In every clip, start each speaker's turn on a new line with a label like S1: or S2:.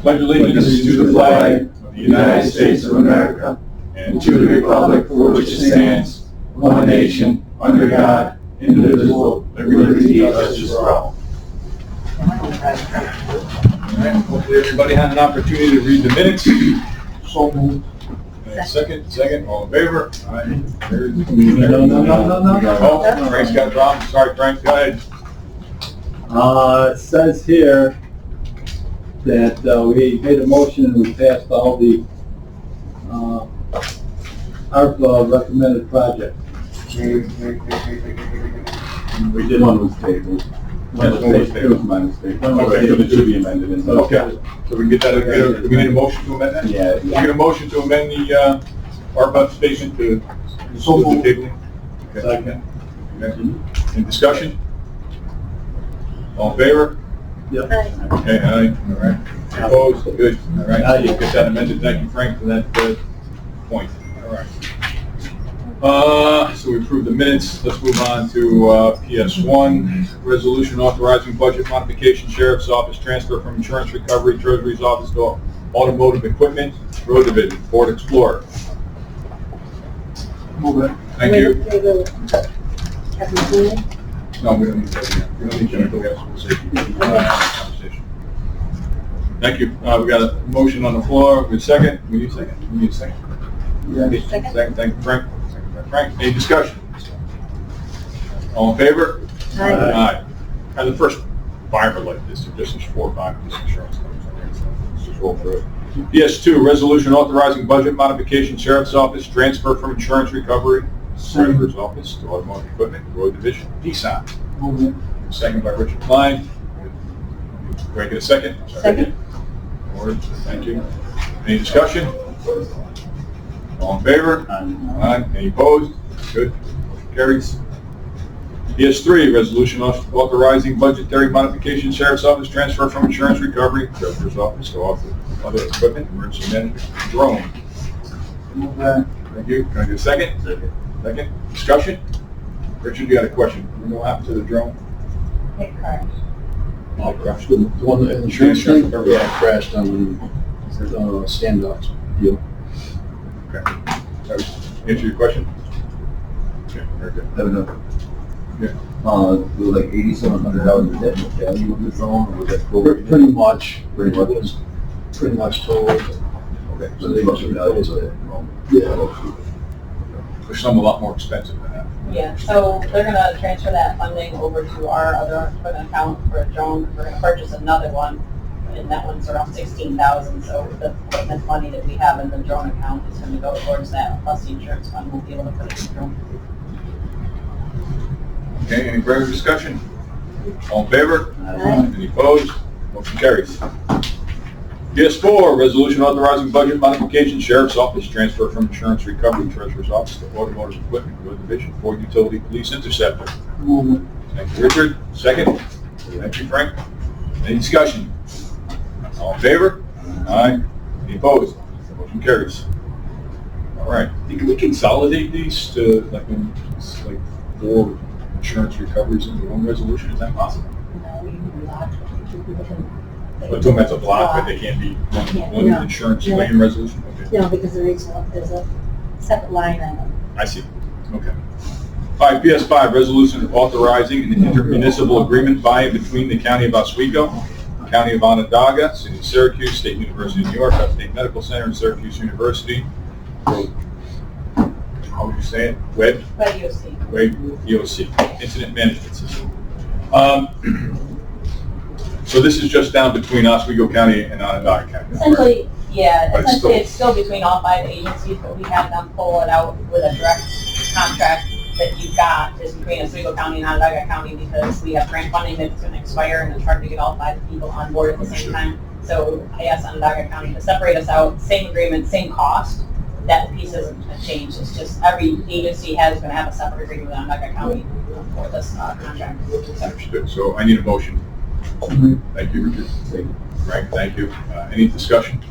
S1: pledge allegiance to the flag of the United States of America and to the republic for which it stands, one nation, under God, indivisible, with liberty and justice for all. Hopefully everybody had an opportunity to read the minutes. So moved. Second, all in favor? Aye. No. Frank's got a problem. Sorry, Frank, go ahead.
S2: It says here that we made a motion and we passed all the ARPA recommended projects. We did. One was tabled. It was my mistake. It should be amended.
S1: Okay, so we can get that, we need a motion to amend that?
S2: Yeah.
S1: We get a motion to amend the ARPA statement to the tabling? Okay. Any discussion? All in favor?
S2: Yep.
S1: Okay, aye, all right. Opposed? Good, all right, so we'll get that amended. Thank you, Frank, for that point. All right. So we approved the minutes. Let's move on to PS1, resolution authorizing budget modification, sheriff's office transfer from insurance recovery, treasury's office to automotive equipment, road division, Ford Explorer.
S2: Move it.
S1: Thank you.
S3: Have you seen it?
S1: No, we don't need that. We don't need chemical gas conversation. Thank you. We got a motion on the floor. We need a second. We need a second.
S2: Yeah.
S1: Second. Thank you, Frank. Frank, any discussion? All in favor?
S3: Aye.
S1: Aye. And the first five are like this, they're just 4 or 5 of this insurance companies. So let's just roll through it. PS2, resolution authorizing budget modification, sheriff's office, transfer from insurance recovery, treasurer's office to automotive equipment, road division, DSON.
S2: Move it.
S1: Second by Richard Klein. Do I get a second?
S3: Second.
S1: Ward, thank you. Any discussion? All in favor? Aye. Any opposed? Good. Motion carries. PS3, resolution authorizing budgetary modification, sheriff's office transfer from insurance recovery, treasurer's office to other equipment, emergency management, drone.
S2: Move that.
S1: Thank you. Can I get a second? Second. Discussion? Richard, you had a question. What happened to the drone?
S3: It crashed.
S1: Oh, crashed.
S4: The one, the insurance thing? Yeah, crashed on the standoff deal.
S1: Okay. Answer your question? Okay, very good.
S5: I don't know.
S1: Yeah.
S5: It was like $8,700 a day value of the drone, or was that
S4: Pretty much.
S5: Pretty much.
S4: It was pretty much told.
S5: Okay, so they must have valued it.
S4: Yeah.
S1: There's some a lot more expensive than that.
S3: Yeah, so they're gonna transfer that funding over to our other equipment account for a drone. We're gonna purchase another one, and that one's around 16,000. So the equipment money that we have in the drone account is gonna go towards that, plus the insurance fund will be able to put it in the drone.
S1: Okay, any further discussion? All in favor?
S3: Aye.
S1: Any opposed? Motion carries. PS4, resolution authorizing budget modification, sheriff's office transfer from insurance recovery, treasurer's office to automotive equipment, road division, Ford utility police interceptor.
S2: Move it.
S1: Thank you, Richard. Second. Thank you, Frank. Any discussion? All in favor? Aye. Any opposed? Motion carries. All right. Can we consolidate these to like 4 insurance recoveries into one resolution? Is that possible? But to them, that's a block, but they can't be one
S6: No.
S1: insurance
S6: No.
S1: claim resolution? Okay.
S6: No, because there's a separate line item.
S1: I see. Okay. All right, PS5, resolution authorizing an intermunicipal agreement by and between the County of Oswego, County of Onondaga, City of Syracuse, State University of New York, Upstate Medical Center, and Syracuse University. How would you say it? WEB?
S3: But you'll see.
S1: WEB EOC, Incident Management System. So this is just down between Oswego County and Onondaga County.
S3: Essentially, yeah,
S1: But it's
S3: essentially it's still between all 5 agencies, but we have them pull it out with a direct contract that you've got is between Oswego County and Onondaga County, because we have grant funding that's going to expire and it's hard to get all 5 people on board at the same time. So I asked Onondaga County to separate us out, same agreement, same cost. That piece hasn't changed. It's just every agency is going to have a separate agreement with Onondaga County for this contract.
S1: Understood. So I need a motion. Thank you, Richard. Frank, thank you. Any discussion?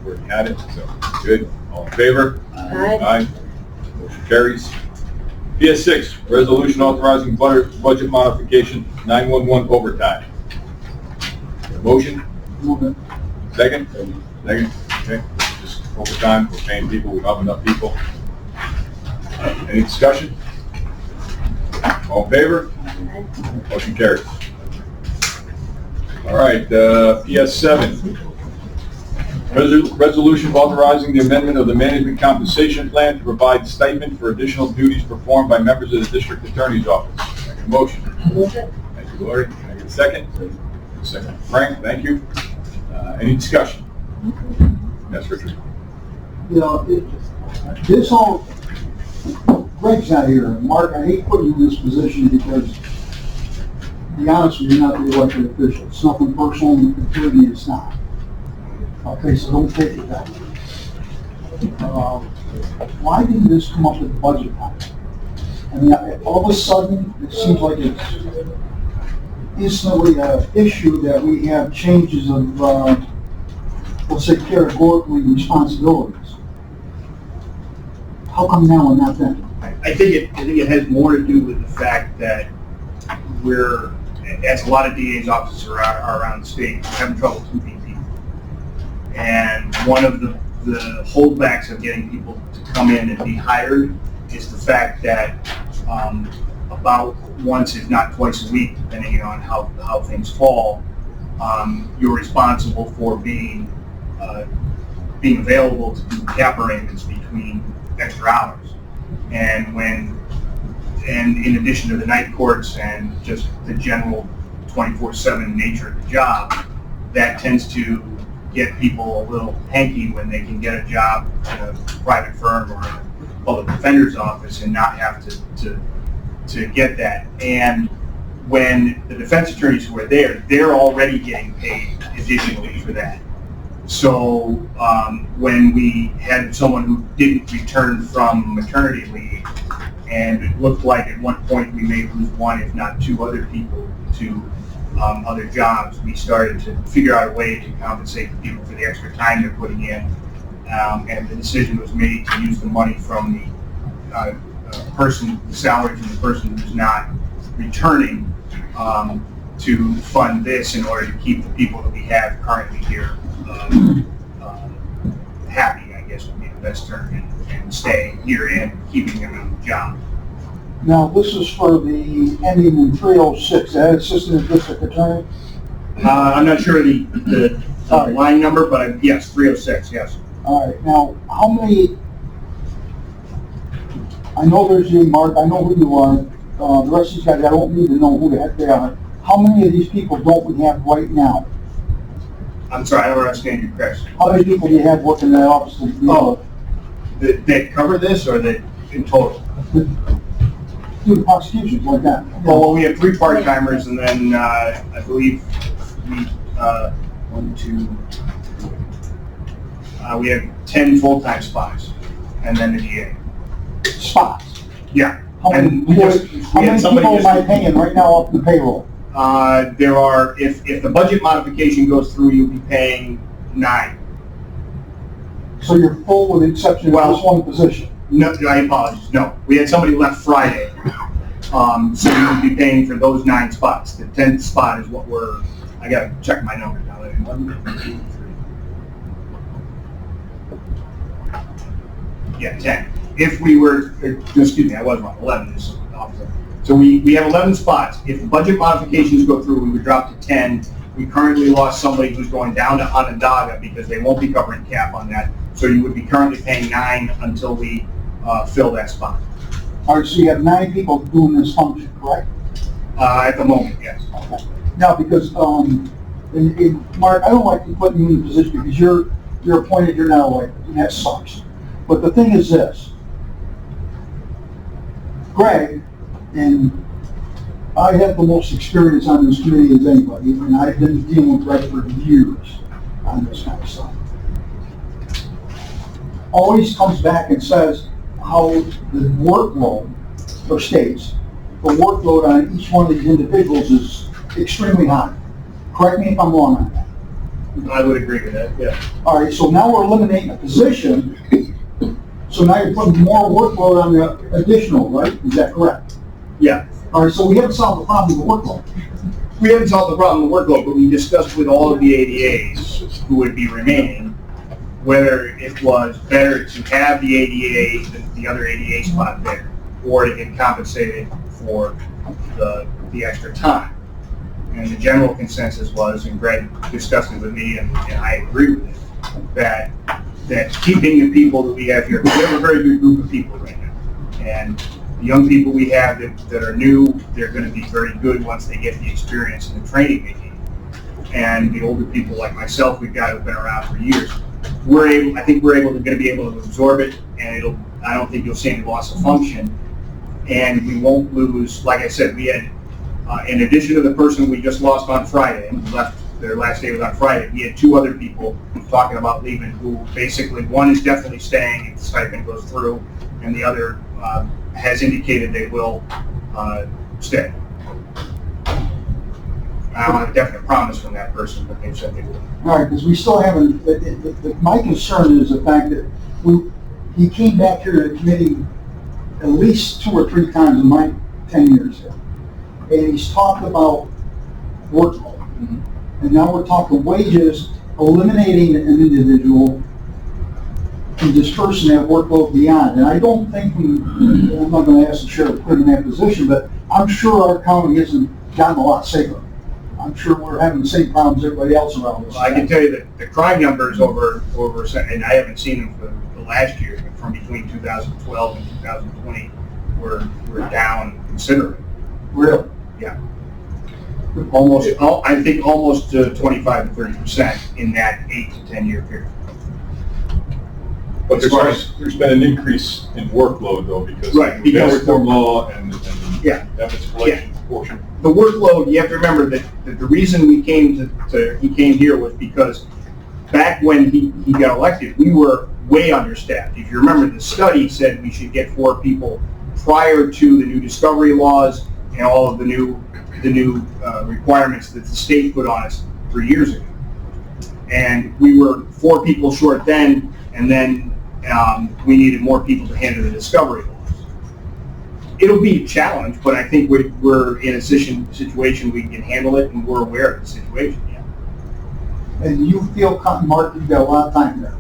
S1: We already had it, so good. All in favor?
S6: Aye.
S1: Motion carries. PS6, resolution authorizing budget modification, 911 overtime. Motion?
S2: Move it.
S1: Second? Second, okay. Just overtime, we're paying people, we don't have enough people. Any discussion? All in favor? Motion carries. All right, PS7. Resolution authorizing the amendment of the management compensation plan to provide stipend for additional duties performed by members of the district attorney's office. Make a motion.
S6: Move it.
S1: Thank you, Lori. Can I get a second? Second. Frank, thank you. Any discussion? Yes, Richard.
S7: You know, this whole, Greg's not here. Mark, I hate putting you in this position because, to be honest with you, you're not the elected official. It's nothing personal, and completely it's not. Okay, so don't take it that way. Why didn't this come up at the budget time? I mean, all of a sudden, it seems like it's instantly an issue that we have changes of, let's say, categorically responsibilities. How come now and not then?
S8: I think it has more to do with the fact that we're, as a lot of DA's offices are around the state, we're having trouble keeping people. And one of the holdbacks of getting people to come in and be hired is the fact that about once, if not twice a week, depending on how things fall, you're responsible for being available to do cap arrangements between extra hours. And in addition to the night courts and just the general 24/7 nature of the job, that tends to get people a little hanky when they can get a job in a private firm or a public defender's office and not have to get that. And when the defense attorneys who are there, they're already getting paid additionally for that. So when we had someone who didn't return from maternity leave, and it looked like at one point we may lose one, if not two other people to other jobs, we started to figure out a way to compensate the people for the extra time they're putting in. And the decision was made to use the money from the salary from the person who's not returning to fund this in order to keep the people that we have currently here happy, I guess would be the best term, and staying here and keeping them on the job.
S7: Now, this is for the ending in 306, that assistant district attorney?
S8: I'm not sure the line number, but yes, 306, yes.
S7: All right, now, how many, I know there's you, Mark, I know who you are, the rest of these guys, I don't need to know who the heck they are. How many of these people don't we have right now?
S8: I'm sorry, I don't understand your question.
S7: How many people do you have working in that office?
S8: That cover this, or that in total?
S7: Do the prosecutions like that?
S8: Well, we have 3 part-timers, and then I believe we have 10 full-time spots, and then the DA.
S7: Spots?
S8: Yeah.
S7: How many people am I paying right now off the payroll?
S8: There are, if the budget modification goes through, you'll be paying 9.
S7: So you're full with the exception of this one position?
S8: No, I apologize, no. We had somebody left Friday, so we would be paying for those 9 spots. The 10th spot is what I gotta check my numbers now. 1, 2, 3. Yeah, 10. If we were, excuse me, I was wrong, 11 is the opposite. So we have 11 spots. If the budget modifications go through, we would drop to 10. We currently lost somebody who's going down to Onondaga because they won't be covering cap on that. So you would be currently paying 9 until we fill that spot.
S7: All right, so you have 9 people doing this function, correct?
S8: At the moment, yes.
S7: Okay. Now, because, Mark, I don't like to put you in a position because you're appointed, you're now elected, and that sucks. But the thing is this, Greg, and I have the most experience on this committee as anybody, and I've been dealing with Greg for years on this kind of stuff. Always comes back and says how the workload, or states, the workload on each one of these individuals is extremely high. Correct me if I'm wrong on that.
S8: I would agree with that, yeah.
S7: All right, so now we're eliminating a position, so now you're putting more workload on the additional, right? Is that correct?
S8: Yeah.
S7: All right, so we haven't solved the problem with the workload.
S8: we haven't solved the problem of workload, but we discussed with all of the ADAs who would be remaining, whether it was better to have the ADA, the other ADA spot there, or to get compensated for the extra time. And the general consensus was, and Greg discussed it with me, and I agree with it, that keeping the people that we have here, we have a very good group of people right now. And the young people we have that are new, they're going to be very good once they get the experience and the training they need. And the older people like myself, we've got who've been around for years. I think we're going to be able to absorb it, and I don't think you'll see any loss of function. And we won't lose, like I said, we had, in addition to the person we just lost on Friday, and left, their last day was on Friday, we had 2 other people talking about leaving who basically, one is definitely staying if the stipend goes through, and the other has indicated they will stay. I don't have a definite promise from that person, but they've said they will.
S7: All right, because we still haven't, my concern is the fact that he came back here to the committee at least 2 or 3 times in my 10 years here. And he's talked about workload. And now we're talking wages, eliminating an individual and dispersing that workload beyond. And I don't think I'm not going to ask the sheriff to put him in that position, but I'm sure our county hasn't gotten a lot safer. I'm sure we're having the same problems everybody else around us.
S8: Well, I can tell you that the crime numbers over, and I haven't seen them for the last year, but from between 2012 and 2020, were down considerably.
S7: Really?
S8: Yeah. I think almost 25 to 30% in that 8 to 10 year period.
S1: But there's been an increase in workload though, because
S8: Right,
S1: of the
S8: because-
S1: reform law and
S8: Yeah.
S1: evidence collection portion.
S8: The workload, you have to remember that the reason we came he came here was because back when he got elected, we were way understaffed. If you remember, the study said we should get 4 people prior to the new discovery laws and all of the new requirements that the state put on us 3 years ago. And we were 4 people short then, and then we needed more people to handle the discovery laws. It'll be a challenge, but I think we're in a situation we can handle it, and we're aware of the situation. Yeah.
S7: And you feel, Mark, you've got a lot of time there.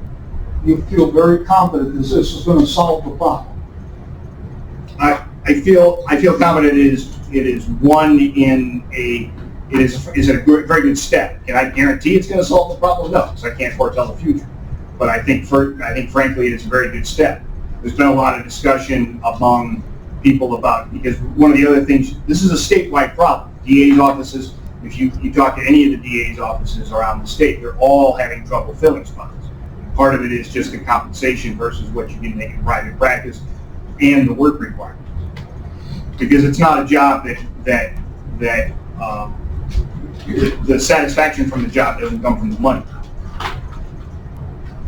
S7: You feel very confident that this is going to solve the problem.
S8: I feel confident it is one in a very good step. Can I guarantee it's going to solve the problem? No, because I can't foretell the future. But I think frankly it is a very good step. There's been a lot of discussion among people about, because one of the other things, this is a statewide problem. DA's offices, if you talk to any of the DA's offices around the state, they're all having trouble filling spots. Part of it is just the compensation versus what you can make in private practice and the work requirements. Because it's not a job that the satisfaction from the job doesn't come from the money.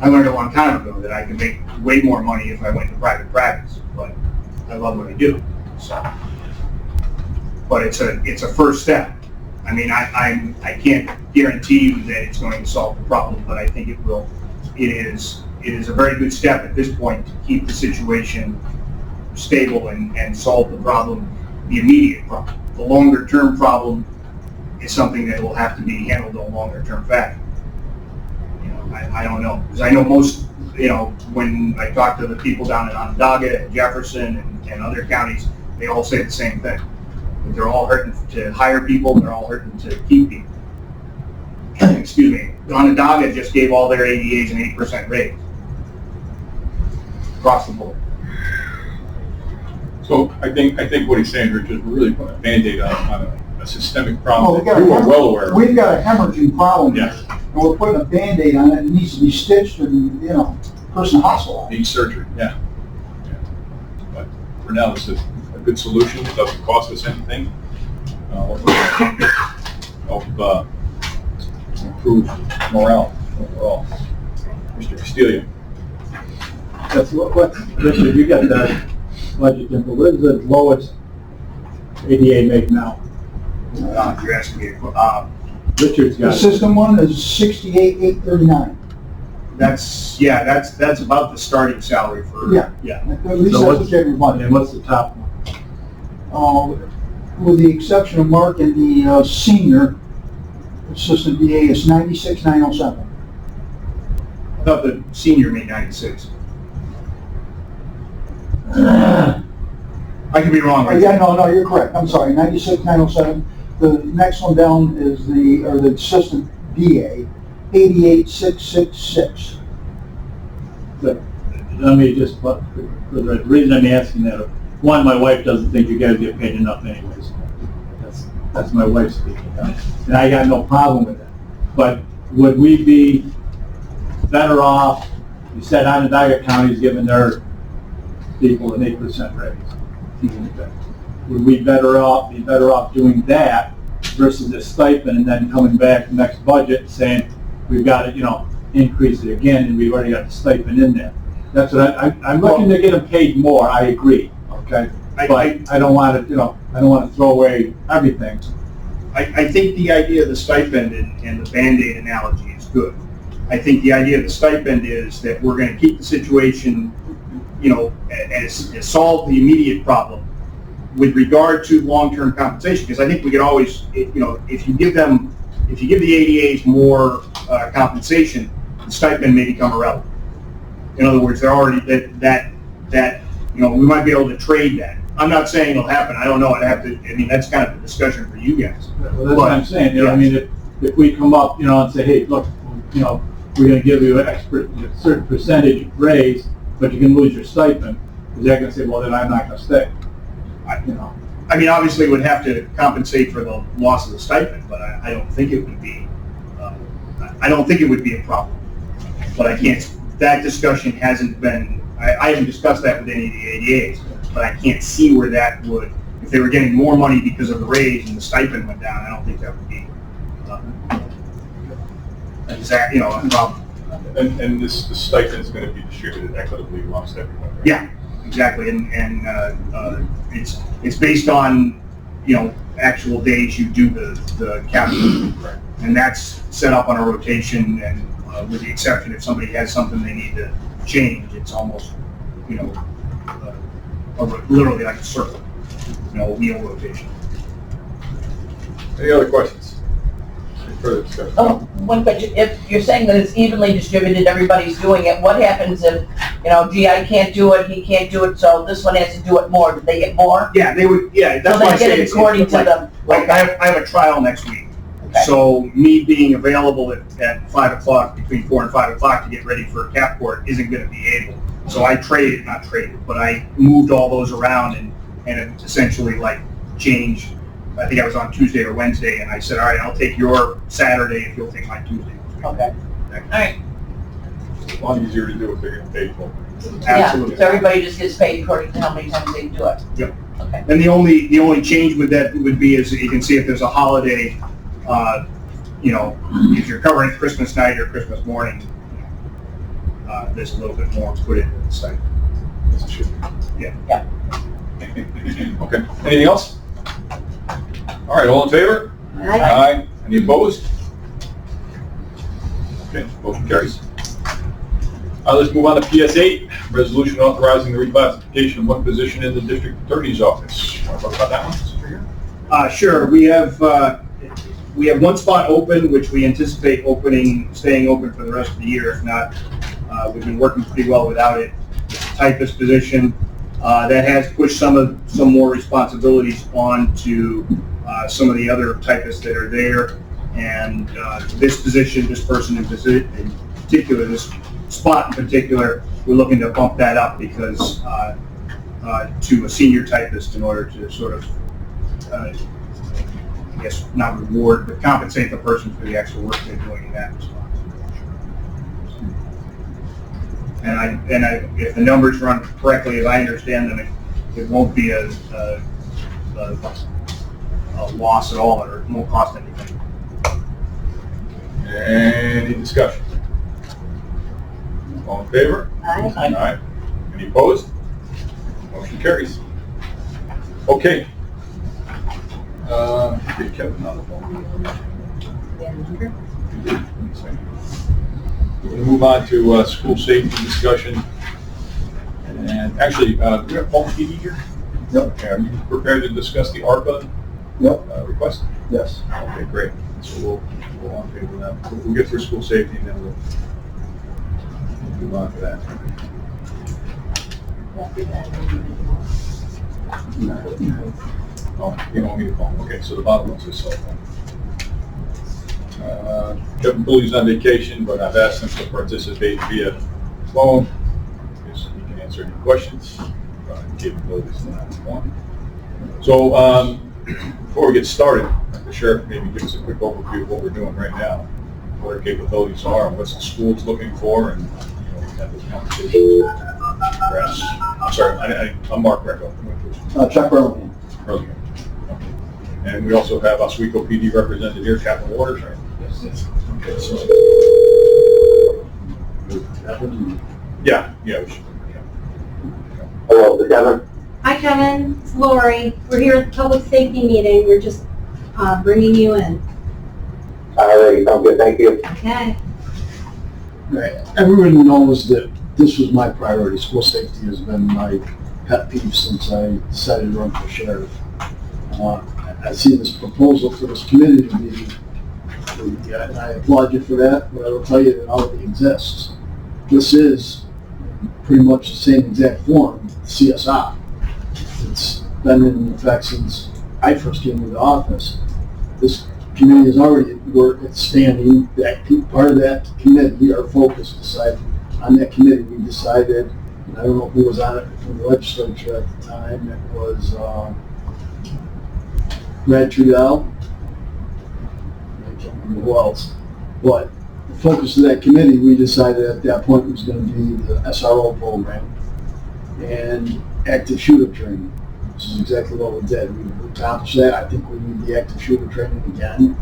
S8: I learned a long time ago that I could make way more money if I went to private practice, but I love what I do. So, but it's a first step. I mean, I can't guarantee you that it's going to solve the problem, but I think it will. It is a very good step at this point to keep the situation stable and solve the problem, the immediate problem. The longer term problem is something that will have to be handled in a longer term fashion. You know, I don't know, because I know most, when I talk to the people down in Onondaga and Jefferson and other counties, they all say the same thing. That they're all hurting to hire people, they're all hurting to keep people. Excuse me. Onondaga just gave all their ADAs an 8% raise across the board.
S1: So I think what he's saying, Rich, is we're really putting a Band-Aid on a systemic problem
S7: Well,
S1: that you are well aware of.
S7: We've got a hemorrhaging problem.
S1: Yes.
S7: And we're putting a Band-Aid on it. It needs to be stitched and, person hospitalized.
S1: Needs surgery, yeah. But for now, this is a good solution. It doesn't cost us anything. Help improve morale overall. Mr. Castillo.
S2: That's what, Richard, you got that budget info. What is the lowest ADA make now?
S8: You're asking me,
S2: Richard's
S7: The
S2: got it.
S7: system one is 68,839.
S8: that's about the starting salary for.
S7: Yeah.
S8: Yeah.
S7: At least
S2: So
S7: that's
S2: what's-
S7: what everybody.
S2: And what's the top one?
S7: Oh, with the exception of Mark and the senior assistant DA, is 96,907.
S8: I thought the senior made 96. I could be wrong.
S7: Yeah, no, you're correct. I'm sorry, 96,907. The next one down is the assistant DA, 88,666.
S2: But let me just, for the reason I'm asking that, one, my wife doesn't think you guys get paid enough anyways. That's my wife speaking, and I got no problem with that. But would we be better off, you said Onondaga County's giving their people an 8% raise. Would we be better off doing that versus a stipend and then coming back next budget saying, we've got to, increase it again, and we've already got the stipend in there? That's what I'm looking to get them paid more, I agree, okay? But I don't want to, I don't want to throw away everything.
S8: I think the idea of the stipend and the Band-Aid analogy is good. I think the idea of the stipend is that we're going to keep the situation, as solve the immediate problem with regard to long-term compensation. Because I think we could always, if you give the ADAs more compensation, the stipend may become irrelevant. In other words, they're already that we might be able to trade that. I'm not saying it'll happen. I don't know. That's kind of a discussion for you guys.
S2: Well, that's what I'm saying. If we come up, and say, hey, look, we're going to give you a certain percentage raise, but you can lose your stipend, because they're going to say, well, then I'm not going to stay.
S8: Obviously, would have to compensate for the loss of the stipend, but I don't think it would be. I don't think it would be a problem. But I can't. That discussion hasn't been. I haven't discussed that with any of the ADAs, but I can't see where that would. If they were getting more money because of the raise and the stipend went down, I don't think that would be a problem.
S1: And this stipend is going to be distributed equitably amongst everyone, right?
S8: Yeah, exactly, and it's based on actual days you do the calculation,
S1: Right.
S8: and that's set up on a rotation, and with the exception if somebody has something they need to change, it's almost literally like a circle, wheel rotation.
S1: Any other questions? Any further discussion?
S3: Oh, one question, if you're saying that it's evenly distributed, everybody's doing it, what happens if, I can't do it, he can't do it, so this one has to do it more, do they get more?
S8: Yeah, they would. Yeah, that's
S3: So
S8: why I
S3: they
S8: say
S3: get it
S8: it's
S3: according to them.
S8: Like I have a trial next week.
S3: Okay.
S8: So me being available at 5 o'clock, between 4 and 5 o'clock to get ready for cap court isn't going to be able. So I but I moved all those around and it essentially changed. I think I was on Tuesday or Wednesday, and I said, all right, I'll take your Saturday if you'll take my Tuesday.
S3: Okay, all right.
S1: A lot easier to do if they're getting paid for.
S8: Absolutely.
S3: Yeah, so everybody just gets paid according to how many times they do it.
S8: Yep.
S3: Okay.
S8: And the only change with that would be is that you can see if there's a holiday, if you're covering Christmas night or Christmas morning, there's a little bit more put into the site.
S1: Yes, it should.
S8: Yeah.
S3: Yeah.
S1: Okay. Anything else? All right, all in favor? Aye. Any opposed? Okay, motion carries. Let's move on to PS8, resolution authorizing the reclassification of one position in the district attorney's office. Want to talk about that one, Mr. Trigger?
S8: Sure. We have one spot open, which we anticipate staying open for the rest of the year. If not, we've been working pretty well without it. It's a typist position that has pushed some more responsibilities onto some of the other typists that are there. And this person in particular, this spot in particular, we're looking to bump that up because to a senior typist in order to sort of, I guess not reward, but compensate the person for the extra work they're doing in that spot. And if the numbers run correctly as I understand them, it won't be a loss at all, or it won't cost anything.
S1: Any discussion? All in favor?
S6: Aye.
S1: Aye. Any opposed? Motion carries. Okay. Get Kevin on the phone. We're going to move on to school safety discussion. And actually, do we have Paul McGee here?
S5: Yep.
S1: Are you prepared to discuss the ARPA request?
S7: Yes.
S1: Okay, great. So we'll on favor of that. We'll get through school safety and then we'll move on to that. Oh, you don't want me to call him. Okay, so the bottom one's his cell phone. Kevin Pooley's on vacation, but I've asked him to participate via phone. Because he can answer any questions. Capabilities in that one. So, before we get started, the sheriff maybe give us a quick overview of what we're doing right now, what our capabilities are, and what the school's looking for, and we have this conversation. I'm sorry, I'm Mark Greco.
S7: Chuck Burlingame.
S1: Earlier. And we also have Oswego PD represented here, Captain Waters, right? Yes. Okay, so. Yeah, we should.
S9: Hello, Kevin. Hi, Kevin. It's Lori. We're here at the public safety meeting. We're just bringing you in.
S10: All right, sounds good. Thank you.
S9: Okay.
S7: Right. Everyone knows that this was my priority. School safety has been my pet peeve since I decided to run for sheriff. I see this proposal for this committee to be, and I applaud you for that, but I will tell you that it already exists. This is pretty much the same exact form, CSI. It's been in effect since I first came into office. This committee has already worked, it's standing, that part of that committee, our focus decided, on that committee, we decided, and I don't know who was on it from the legislature at the time, it was Brad Trudell, I can't remember who else, but the focus of that committee, we decided at that point was going to be the SRO program and active shooter training. This is exactly what we did. We accomplished that. I think we need the active shooter training again.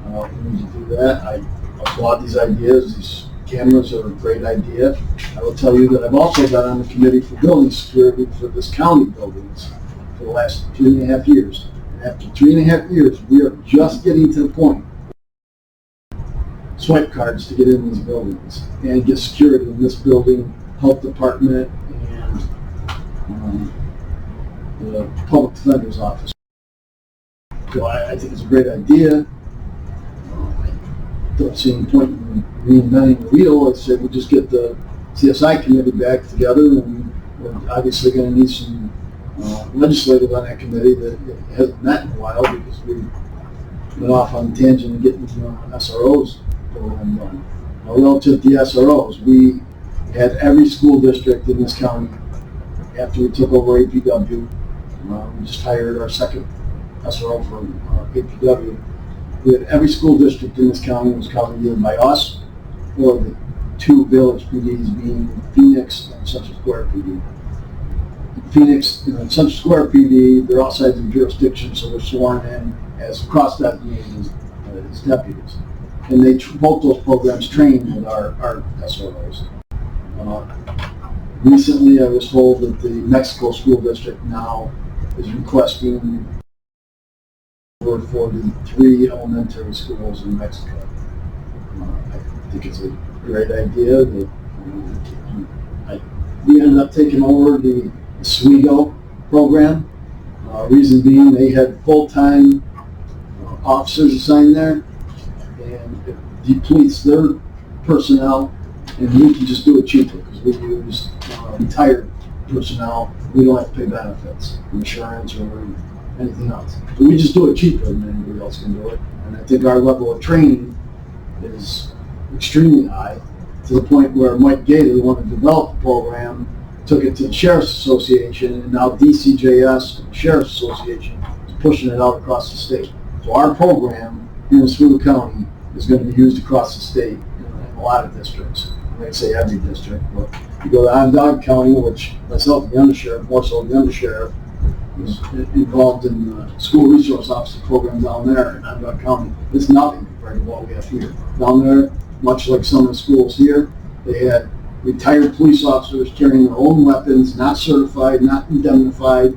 S7: We need to do that. I applaud these ideas. These cameras are a great idea. I will tell you that I've also been on the committee for building security for this county buildings for the last 3.5 years. And after 3.5 years, we are just getting to the point swipe cards to get in these buildings and get security in this building, health department, and the public defender's office. So I think it's a great idea. I don't see any point in reinventing the wheel. I said we just get the CSI committee back together, and we're obviously going to need some legislators on that committee that hasn't met in a while because we went off on a tangent and getting SROs program done. Now, relative to the SROs, we had every school district in this county, after we took over APW, we just hired our second SRO for APW. We had every school district in this county was covered either by us or the two village PDs being Phoenix and Central Square PD. Phoenix and Central Square PD, they're outside the jurisdiction, so they're sworn in as cross-designated as deputies. And they both those programs train with our SROs. Recently, I was told that the Mexico School District now is requesting for the 3 elementary schools in Mexico. I think it's a great idea. That we ended up taking over the Oswego program. Reason being, they had full-time officers assigned there, and it depletes their personnel, and we can just do it cheaper because we use retired personnel. We don't have to pay benefits, insurance, or anything else. So we just do it cheaper than anybody else can do it. And I think our level of training is extremely high, to the point where Mike Gator, who wanted to develop the program, took it to the Sheriff's Association, and now DCJS, the Sheriff's Association, is pushing it out across the state. So our program in Oswego County is going to be used across the state in a lot of districts. I'm going to say every district, but you go to Onondaga County, which myself, the undersheriff, more so the undersheriff, was involved in the school resource officer program down there in Onondaga County. It's nothing compared to what we have here. Down there, much like some of the schools here, they had retired police officers carrying their own weapons, not certified, not indemnified,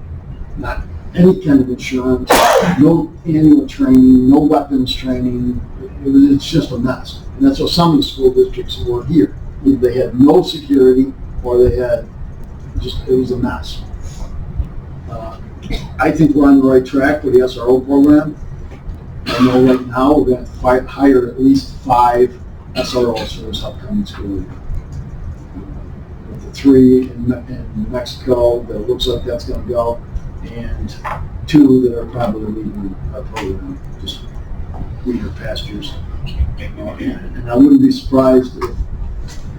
S7: not any kind of insurance, no annual training, no weapons training. It's just a mess. And that's what some of the school districts were here. Either they had no security or they had just, it was a mess. I think we're on the right track with the SRO program. I know right now we're going to hire at least 5 SROs for this upcoming school year. With the 3 in Mexico, that looks like that's going to go, and 2 that are probably leaving our program, just leave past years. And I wouldn't be surprised if,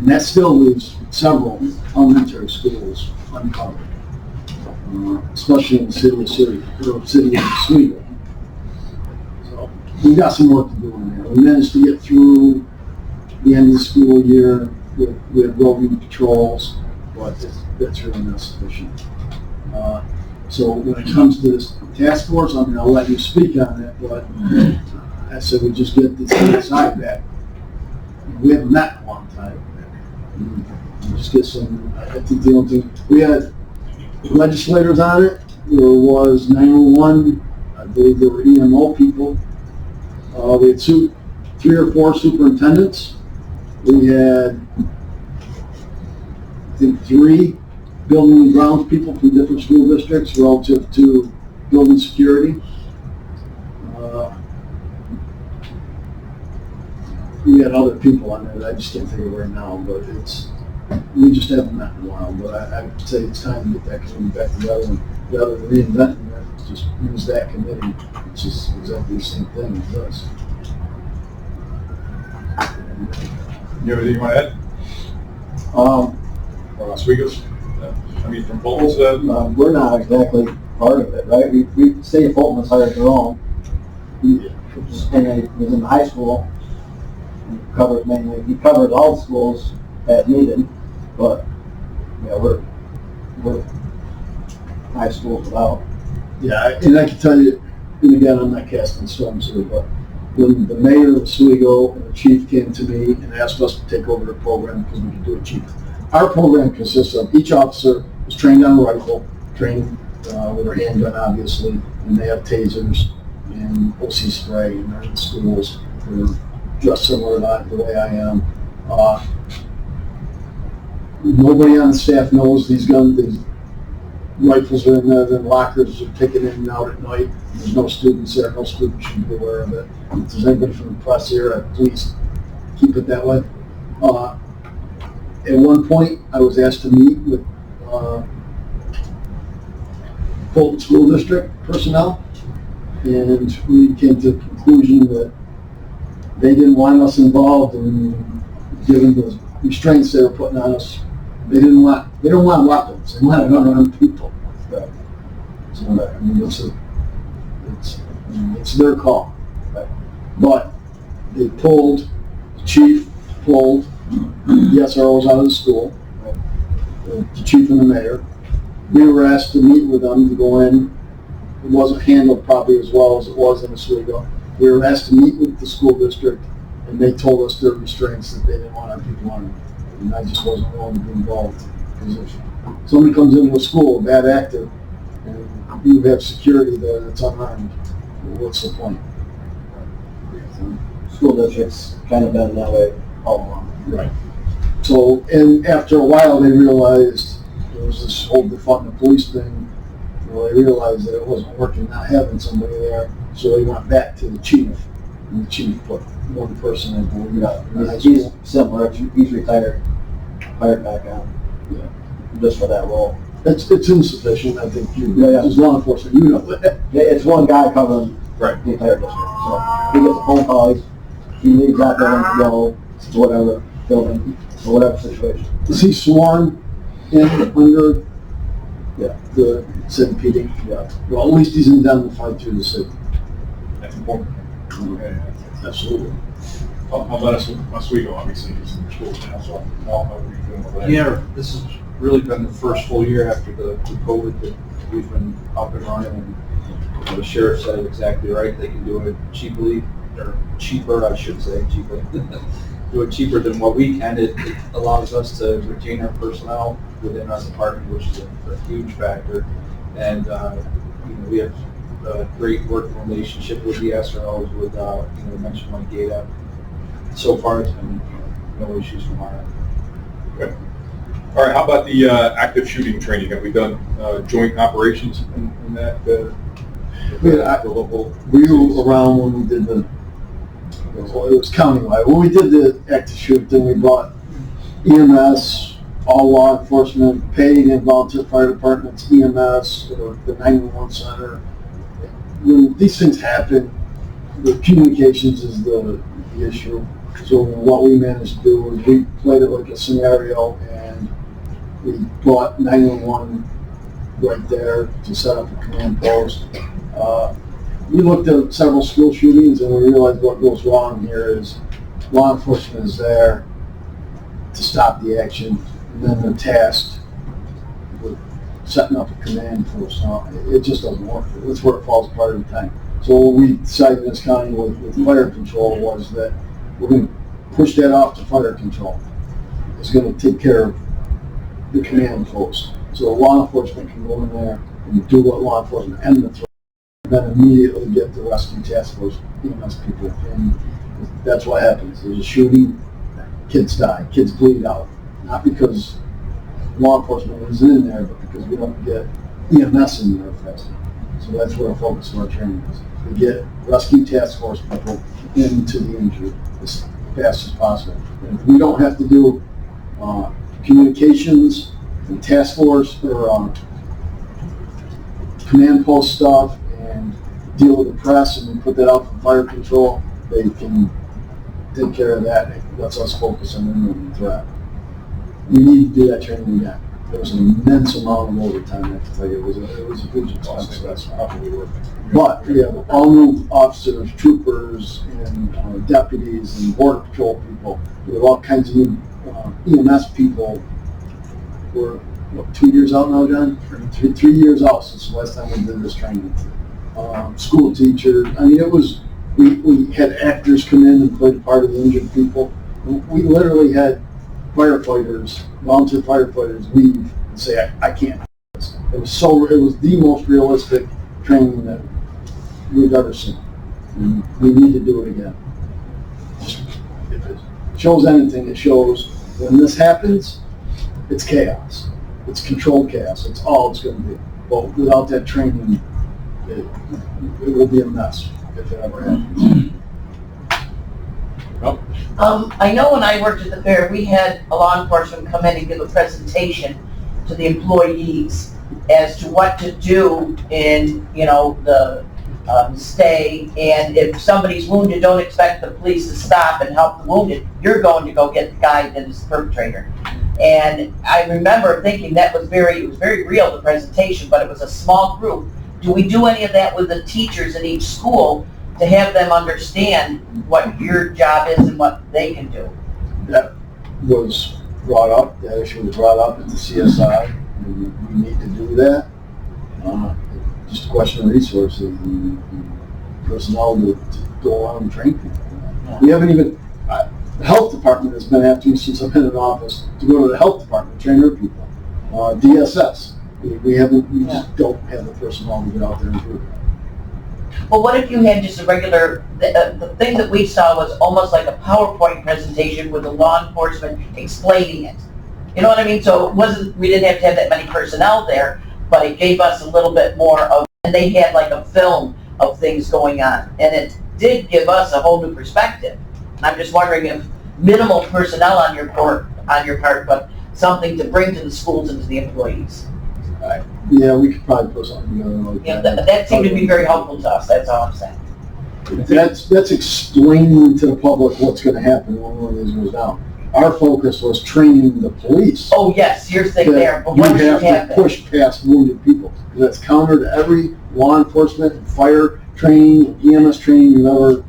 S7: and that still leaves several elementary schools uncovered, especially in the city of Oswego. So we've got some work to do in there. We managed to get through the end of the school year with roving patrols, but that's really not sufficient. So when it comes to this task force, I mean, I'll let you speak on it, but I said we just get this side back. We haven't met in a long time. Just get some, I think the only thing, we had legislators on it, there was 911, I believe there were EMO people. We had 3 or 4 superintendents. We had, I think, 3 building and grounds people from different school districts relative to building security. We had other people on there that I just can't think of right now, but we just haven't met in a while. But I'd say it's time to get that committee back together, and rather than reinventing it, just use that committee. It's just exactly the same thing as us.
S1: You have anything you want to add? Oswego's? I mean, from Fulton's?
S5: We're not exactly part of it, right? We say Fulton has hired their own. He was in high school. He covers all the schools as needed, but yeah, we're high schools without.
S7: Yeah, and I can tell you, and again, I'm not casting stones here, but when the mayor of Oswego and the chief came to me and asked us to take over the program because we could do it cheaper. Our program consists of each officer is trained on a rifle, trained with a handgun, obviously, and they have tasers and OC spray, and they're in schools. They're dressed similar to the way I am. Nobody on the staff knows these guns. These rifles are in there. The lockers are taken in and out at night. There's no students there. No students should be aware of it. If there's anybody from the press here, please keep it that way. At one point, I was asked to meet with Fulton School District personnel, and we came to the conclusion that they didn't want us involved in given the restraints they were putting on us. They don't want weapons. They want unarmed people. Right. So I mean, it's their call. Right. But they pulled, the chief pulled the SROs out of the school, right. The chief and the mayor. We were asked to meet with them to go in. It wasn't handled probably as well as it was in Oswego. We were asked to meet with the school district, and they told us their restraints that they didn't want our people on it. And I just wasn't willing to be involved. Because if somebody comes into a school, a bad actor, and you have security there that's unarmed, well, what's the point?
S5: School districts kind of been that way all along.
S7: Right. So, and after a while, they realized there was this whole defund the police thing. Well, they realized that it wasn't working not having somebody there, so they went back to the chief, and the chief put one person in.
S5: He's similar. He's retired. Hired back on. Yeah. Just for that role.
S7: It's insufficient. I think as law enforcement, you know that.
S5: It's one guy covering
S1: Right.
S5: the entire district. So he gets a phone call. He leaves out there to go to whatever building or whatever situation.
S7: Is he sworn in under the city PD? Yeah. Well, at least he's indemnified through the city.
S1: That's important.
S7: Okay. Absolutely.
S1: How about Oswego, obviously, is in the schools now, so how are we doing with that?
S11: Yeah, this has really been the first full year after the COVID that we've been up and running, and the sheriff said it exactly right. They can do it cheaply, or cheaper, I should say, cheaply. Do it cheaper than what we can. It allows us to retain our personnel within our department, which is a huge factor. And we have a great working relationship with the SROs, with you mentioned like Gata. So far, it's been no issues from our end.
S1: Good. All right, how about the active shooting training? Have we done joint operations in
S11: that,
S7: Yeah,
S11: the local?
S7: Were you around when we did it was countywide, when we did the active shoot, then we brought EMS, all law enforcement, paid and volunteer fire departments, EMS, the 911 center. When these things happen, the communications is the issue. So what we managed to do is we played it like a scenario, and we brought 911 right there to set up a command post. We looked at several school shootings, and we realized what goes wrong here is law enforcement is there to stop the action, and then they're tasked with setting up a command post. Now, it just doesn't work. That's where it falls apart every time. So what we decided in this county with fire control was that we're going to push that off to fire control. It's going to take care of the command post. So law enforcement can go in there and do what law enforcement and the threat, and then immediately get the rescue task force, EMS people. And that's what happens. There's a shooting, kids die, kids bleed out. Not because law enforcement is in there, but because we don't get EMS in there fast enough. So that's where the focus of our training is. We get rescue task force people into the injured as fast as possible. And if we don't have to do communications and task force or command post stuff and deal with the press and put that out for fire control, they can take care of that. It lets us focus on the threat. We need to do that training again. There was an immense amount of overtime, I have to tell you. It was a huge expense.
S11: That's probably worth it.
S7: But we have all new officers, troopers, and deputies, and border patrol people. We have all kinds of new EMS people. We're, 2 years out now, John? 3 years out since the last time we did this training. School teachers. I mean, it was, we had actors come in and play the part of the injured people. We literally had firefighters, volunteer firefighters leave and say, I can't do this. It was the most realistic training that we've ever seen. And we need to do it again. Just, if it shows anything, it shows when this happens, it's chaos. It's controlled chaos. It's all it's going to be. But without that training, it will be a mess if it ever happens.
S12: I know when I worked at the fair, we had a law enforcement come in and give a presentation to the employees as to what to do in, the stay. And if somebody's wounded, don't expect the police to stop and help the wounded. You're going to go get the guy that is the perpetrator. And I remember thinking it was very real, the presentation, but it was a small group. Do we do any of that with the teachers in each school to have them understand what your job is and what they can do?
S7: That was brought up, that issue was brought up at the CSI, and we need to do that. Just a question of resources and personnel to go on and train people. We haven't even, the health department has been after me since I've been in office to go to the health department, train their people. DSS, we just don't have the personnel to get out there and do that.
S12: Well, what if you had just a regular, the thing that we saw was almost like a PowerPoint presentation with the law enforcement explaining it. You know what I mean? So we didn't have to have that many personnel there, but it gave us a little bit more of, and they had like a film of things going on. And it did give us a whole new perspective. I'm just wondering if minimal personnel on your part, but something to bring to the schools and to the employees.
S7: Yeah, we could probably put something together like that.
S12: That seemed to be very helpful to us, that's all I'm saying.
S7: That's explaining to the public what's going to happen when one of these goes down. Our focus was training the police.
S12: Oh, yes, your thing there, but
S7: You
S12: once you
S7: have
S12: have
S7: to
S12: that.
S7: push past wounded people. That's counter to every law enforcement and fire training, EMS training you've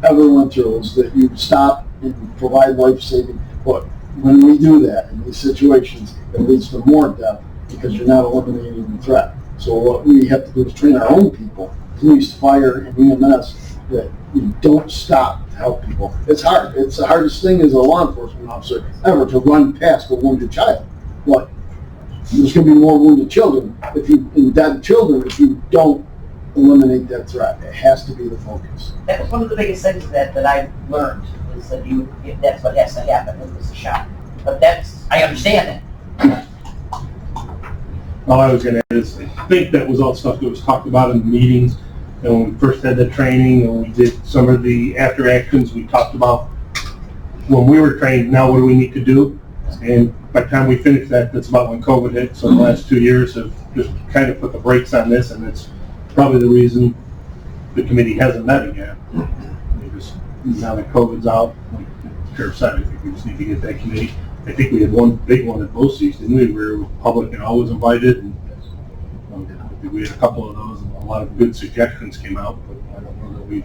S7: ever went through, is that you stop and provide life-saving. But when we do that in these situations, it leads to more death because you're not eliminating the threat. So what we have to do is train our own people, police, fire, and EMS, that you don't stop to help people. It's hard. It's the hardest thing as a law enforcement officer ever to run past a wounded child. But there's going to be more wounded children and dead children if you don't eliminate that threat. It has to be the focus.
S12: That was one of the biggest things that I learned, is that that's what has to happen with this shot. But I understand it.
S13: All I was gonna add is, I think that was all stuff that was talked about in the meetings, and when we first had the training, and we did some of the after actions, we talked about when we were trained, now what do we need to do? And by the time we finished that, that's about when COVID hit, so the last 2 years have just kind of put the brakes on this, and it's probably the reason the committee hasn't met again. Because now that COVID's out, like the sheriff said, I think we just need to get that committee. I think we had one big one at BOCES, didn't we, where public and always invited, and I think we had a couple of those, and a lot of good suggestions came out, but I don't know that we've,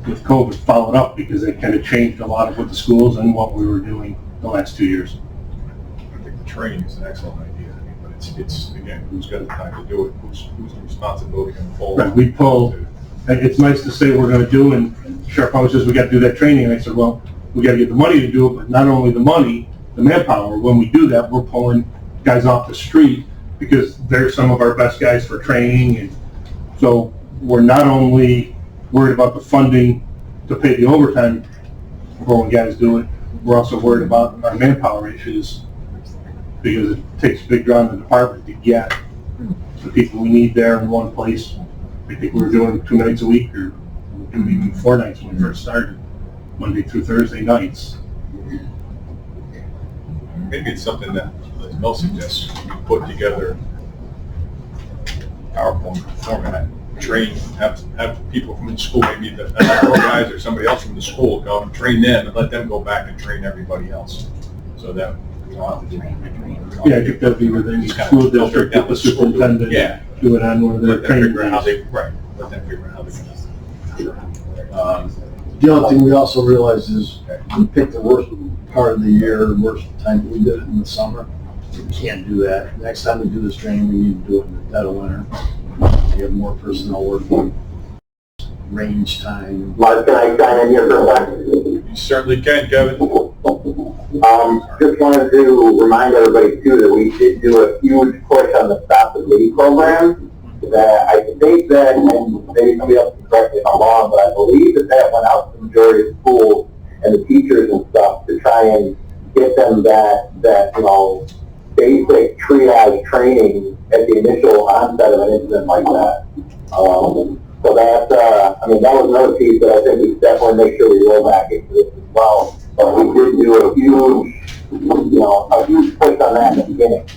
S13: with COVID, followed up, because it kind of changed a lot of what the schools and what we were doing the last 2 years.
S1: I think the training is an excellent idea, but it's again, who's got the time to do it, who's the responsibility going to fall
S13: Right,
S1: on?
S13: we pull, it's nice to say we're gonna do, and Sheriff always says we gotta do that training, and I said, well, we gotta get the money to do it, but not only the money, the manpower. When we do that, we're pulling guys off the street, because they're some of our best guys for training, and so we're not only worried about the funding to pay the overtime for when guys do it, we're also worried about our manpower issues, because it takes a big draw in the department to get the people we need there in one place. I think we were doing 2 nights a week, or maybe even 4 nights when we first started, Monday through Thursday nights.
S1: Maybe it's something that, as Mel suggests, we put together PowerPoint format, train, have people from the school, maybe the guys or somebody else from the school come, train them, and let them go back and train everybody else, so that we don't have to do.
S13: Yeah, I think that'd be within the school district, get the superintendent,
S1: Yeah.
S13: do it on one of their
S1: Let them
S13: training
S1: figure out how
S13: days.
S1: they, right, let them figure out how they're gonna.
S4: The other thing we also realized is we picked the worst part of the year, the worst time, we did it in the summer. We can't do that. Next time we do this training, we need to do it in the dead of winter. We have more personnel working, range time.
S10: Mark, can I chime in here for a second?
S1: You certainly can, Kevin.
S10: Just wanted to remind everybody too that we did do a huge push on the Stop the Bleed program. That I think that, and maybe somebody else can correct me if I'm wrong, but I believe that went out to the majority of schools and the teachers and stuff to try and get them that basic triage training at the initial onset of an incident like that. So that, that was another piece that I think we definitely make sure we roll back into this as well. But we did do a huge push on that in the beginning.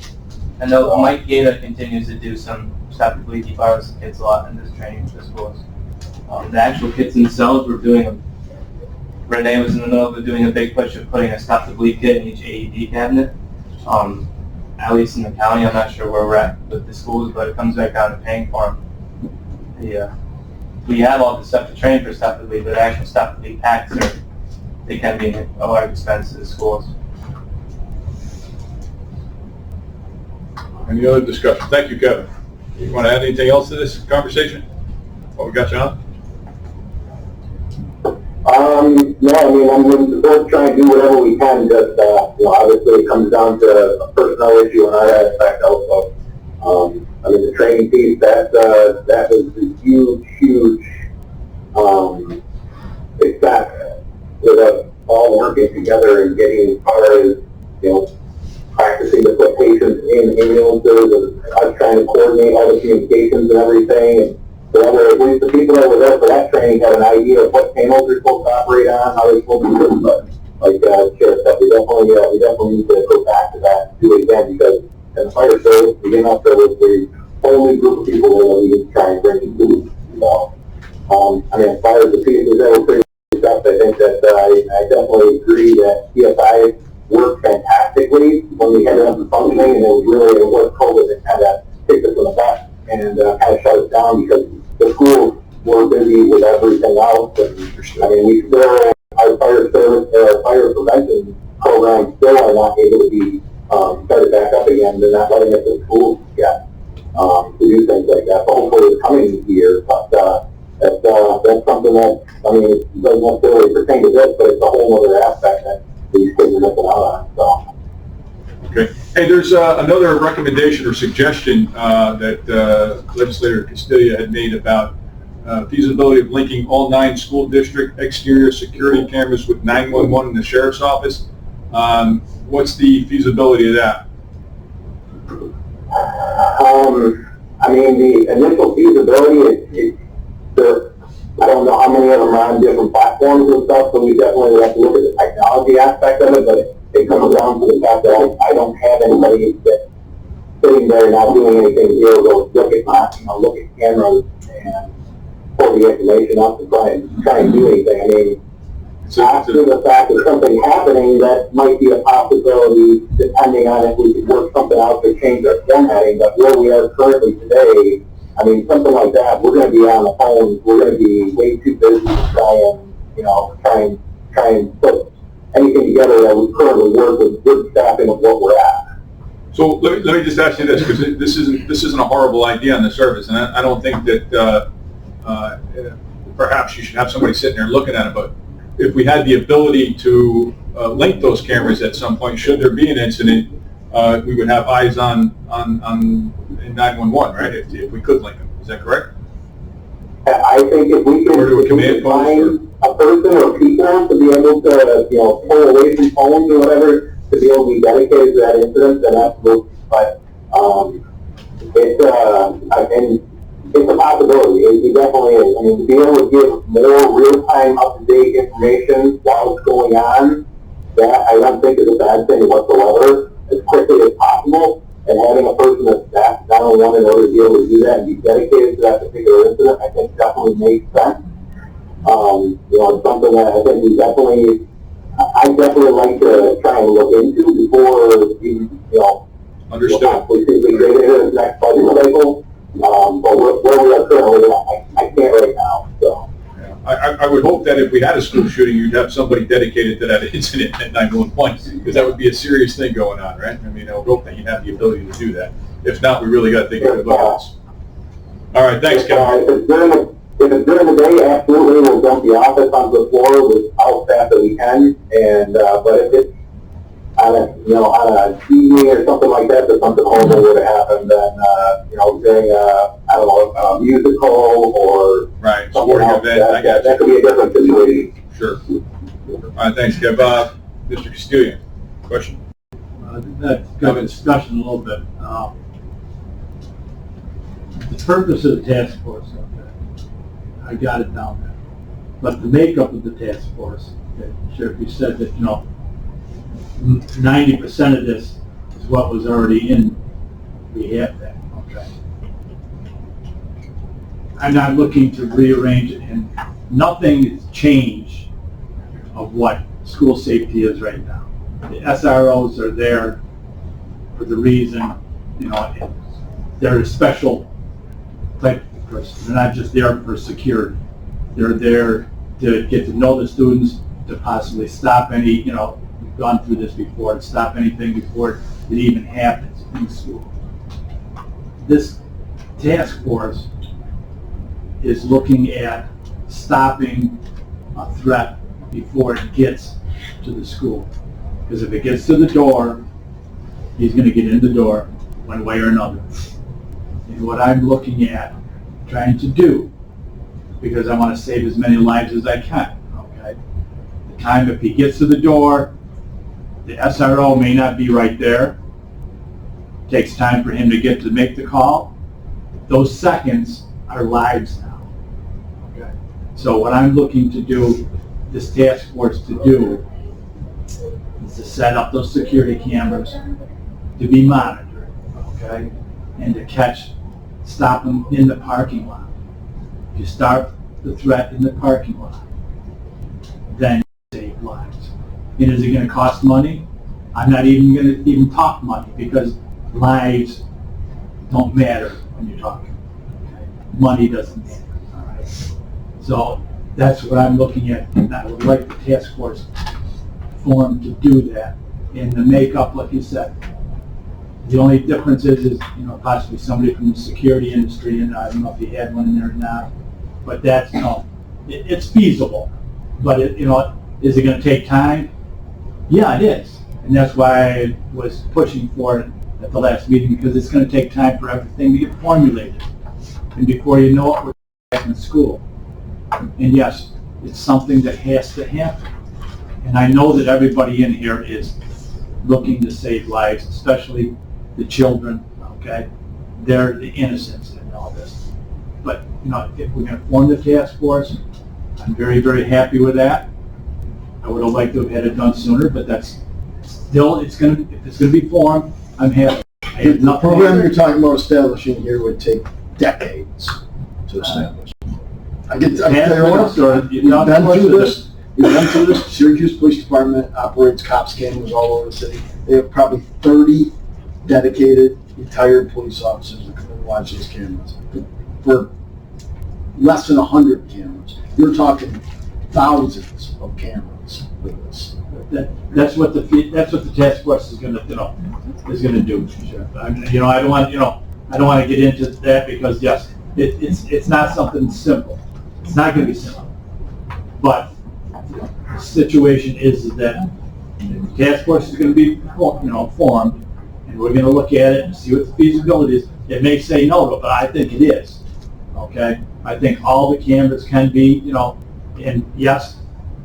S14: I know Mike Gaeta continues to do some Stop the Bleed. He follows the kids a lot in this training for schools. The actual kids themselves were doing Renee was in the middle of doing a big push of putting a Stop the Bleed kit in each AED cabinet. At least in the county, I'm not sure where we're at with the schools, but it comes back down to paying for them. We have all the stuff to train for Stop the Bleed, but the actual Stop the Bleed packs they can be a large expense to the schools.
S1: Any other discussion? Thank you, Kevin. You want to add anything else to this conversation? What we got, John?
S10: No, I'm both trying to do whatever we can, just, obviously it comes down to a personnel issue on our aspect also. The training piece, that was a huge, success with us all working together and getting as far as, practicing to put patients in ambulances and us trying to coordinate all the communications and everything. And so that way, at least the people that were there for that training had an idea of what panels they're supposed to operate on, how they're supposed to do it. But like Sheriff said, we definitely need to go back to that and do it again, because in the fire service, we came up there with the only group of people that we can try and bring to do. As far as the pieces that were pretty stuff, I think that I definitely agree that CSI worked fantastically when we had it up and functioning, and it was COVID that kind of picked us in the back and kind of shut us down, because the schools were busy with everything else. And, we still, our fire service, our fire prevention program still are not able to be started back up again. They're not letting us in schools yet to do things like that. So hopefully it's coming year, but that's something that, it doesn't necessarily pertain to this, but it's a whole other aspect that these kids are missing out on. So.
S1: Okay. Hey, there's another recommendation or suggestion that Legislator Castilla had made about feasibility of linking all 9 school district exterior security cameras with 911 in the sheriff's office. What's the feasibility of that?
S10: I mean, the initial feasibility, I don't know how many of them are on different platforms and stuff, so we definitely have to look at the technology aspect of it, but it comes down to the fact that I don't have anybody that's sitting there not doing anything here, go look at cameras and pull the information up and try and do anything. I mean, after the fact of something happening, that might be a possibility, depending on if we could work something out to change our formatting, but where we are currently today, I mean, something like that, we're going to be on the phone, we're going to be way too busy to try and put anything together that would currently work with good staffing of what we're at.
S1: So let me just ask you this, because this isn't a horrible idea on the surface, and I don't think that perhaps you should have somebody sitting there looking at it, but if we had the ability to link those cameras at some point, should there be an incident, we would have eyes on 911, right? If we could link them, is that correct?
S10: I think if we could find a person or people to be able to, pull away from phones or whatever, to be able to be dedicated to that incident, then absolutely. But it's a possibility. It definitely is. I mean, to be able to give more real-time, up-to-date information while it's going on, that I don't think is a bad thing whatsoever, as quickly as possible. And having a person that's staffed 911 in order to be able to do that and be dedicated to that particular incident, I think definitely makes sense. It's something that I think I definitely like to try and look into before we,
S1: Understood.
S10: We think we create it in the next budget cycle. But where we are currently, I can't right now, so.
S1: I would hope that if we had a school shooting, you'd have somebody dedicated to that incident at 911, because that would be a serious thing going on, right? I mean, I would hope that you have the ability to do that. If not, we really got to take a good look at this. All right, thanks, Kevin.
S10: If it's during the day, absolutely, we'll dump the office onto the floor with all staff that we can, and, but if it's on a evening or something like that, if something horrible would have happened, then, during a musical or
S1: right,
S10: sporting event, that could be a different situation.
S1: Sure. All right, thanks, Kev. Mr. Castillo, question?
S2: That's got a discussion a little bit. The purpose of the task force, okay, I got it down there. But the makeup of the task force, okay, Sheriff, you said that, 90% of this is what was already in the rehab act, okay? I'm not looking to rearrange it, and nothing has changed of what school safety is right now. The SROs are there for the reason, they're a special type of person. They're not just there for security. They're there to get to know the students, to possibly stop any, we've gone through this before, to stop anything before it even happens in school. This task force is looking at stopping a threat before it gets to the school. Because if it gets to the door, he's going to get in the door one way or another. And what I'm looking at, trying to do, because I want to save as many lives as I can, okay? The time if he gets to the door, the SRO may not be right there. It takes time for him to make the call. Those seconds are lives now. Okay. So what I'm looking to do, this task force to do, is to set up those security cameras to be monitored, okay? And to stop them in the parking lot. If you start the threat in the parking lot, then you save lives. And is it going to cost money? I'm not even going to talk money, because lives don't matter when you're talking. Okay? Money doesn't matter. All right. So that's what I'm looking at, and I would like the task force form to do that. And the makeup, like you said, the only difference is possibly somebody from the security industry, and I don't know if you had one in there or not, but that's it's feasible. But is it going to take time? Yeah, it is. And that's why I was pushing for it at the last meeting, because it's going to take time for everything to get formulated. And before you know it, we're back in school. And yes, it's something that has to happen. And I know that everybody in here is looking to save lives, especially the children, okay? They're the innocents in all this. But, you know, if we're gonna form the task force, I'm very, very happy with that. I would have liked to have had it done sooner, but that's still, if it's gonna be formed, I'm happy. I have
S4: The
S2: nothing.
S4: program you're talking about establishing here would take decades to establish. I can tell you what, you've been through this, Syracuse Police Department operates cops cameras all over the city. They have probably 30 dedicated, retired police officers that come and watch these cameras. For less than 100 cameras, you're talking thousands of cameras with this.
S2: That's what the task force is gonna, is gonna do. I don't want to get into that because yes, it's not something simple. It's not gonna be simple. But the situation is that the task force is gonna be, formed, and we're gonna look at it and see what the feasibility is. It may say no, but I think it is. Okay? I think all the cameras can be, and yes,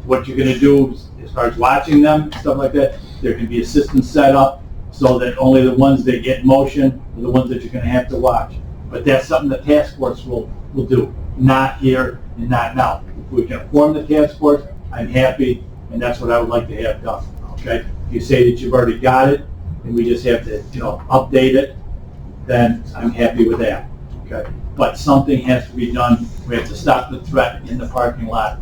S2: what you're gonna do as far as watching them, stuff like that, there can be a system set up so that only the ones that get motion are the ones that you're gonna have to watch. But that's something the task force will do, not here and not now. If we can form the task force, I'm happy, and that's what I would like to have done, okay? If you say that you've already got it, and we just have to, update it, then I'm happy with that, okay? But something has to be done. We have to stop the threat in the parking lot,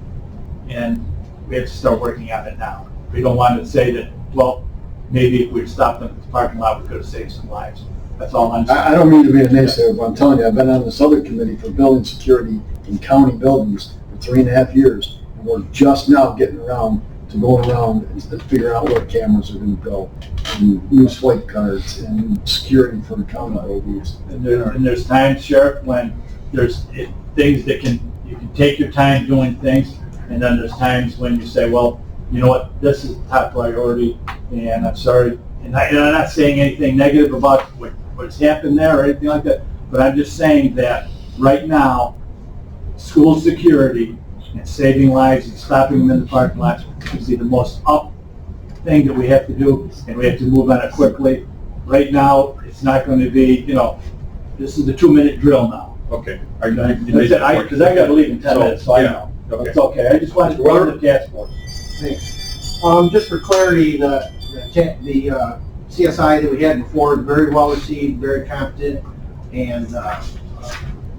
S2: and we have to start working on it now. We don't want to say that, well, maybe if we'd stopped them at the parking lot, we could have saved some lives. That's all I'm saying.
S4: I don't mean to be a naysayer, but I'm telling you, I've been on this other committee for building security in county buildings for 3.5 years, and we're just now getting around to going around and figure out where cameras are going to go, and new swipe cards, and security for the county buildings.
S2: And there's times, Sheriff, when there's things that you can take your time doing things, and then there's times when you say, well, you know what, this is top priority, and I'm sorry. And I'm not saying anything negative about what's happened there or anything like that, but I'm just saying that right now, school security and saving lives and stopping them in the parking lots is the most up thing that we have to do, and we have to move on it quickly. Right now, it's not going to be, this is the 2-minute drill now.
S1: Okay.
S2: Because I got to leave in 10 minutes, so I know.
S1: Okay.
S2: It's okay. I just wanted to run the task force.
S15: Thanks. Just for clarity, the CSI that we had before, very well received, very competent, and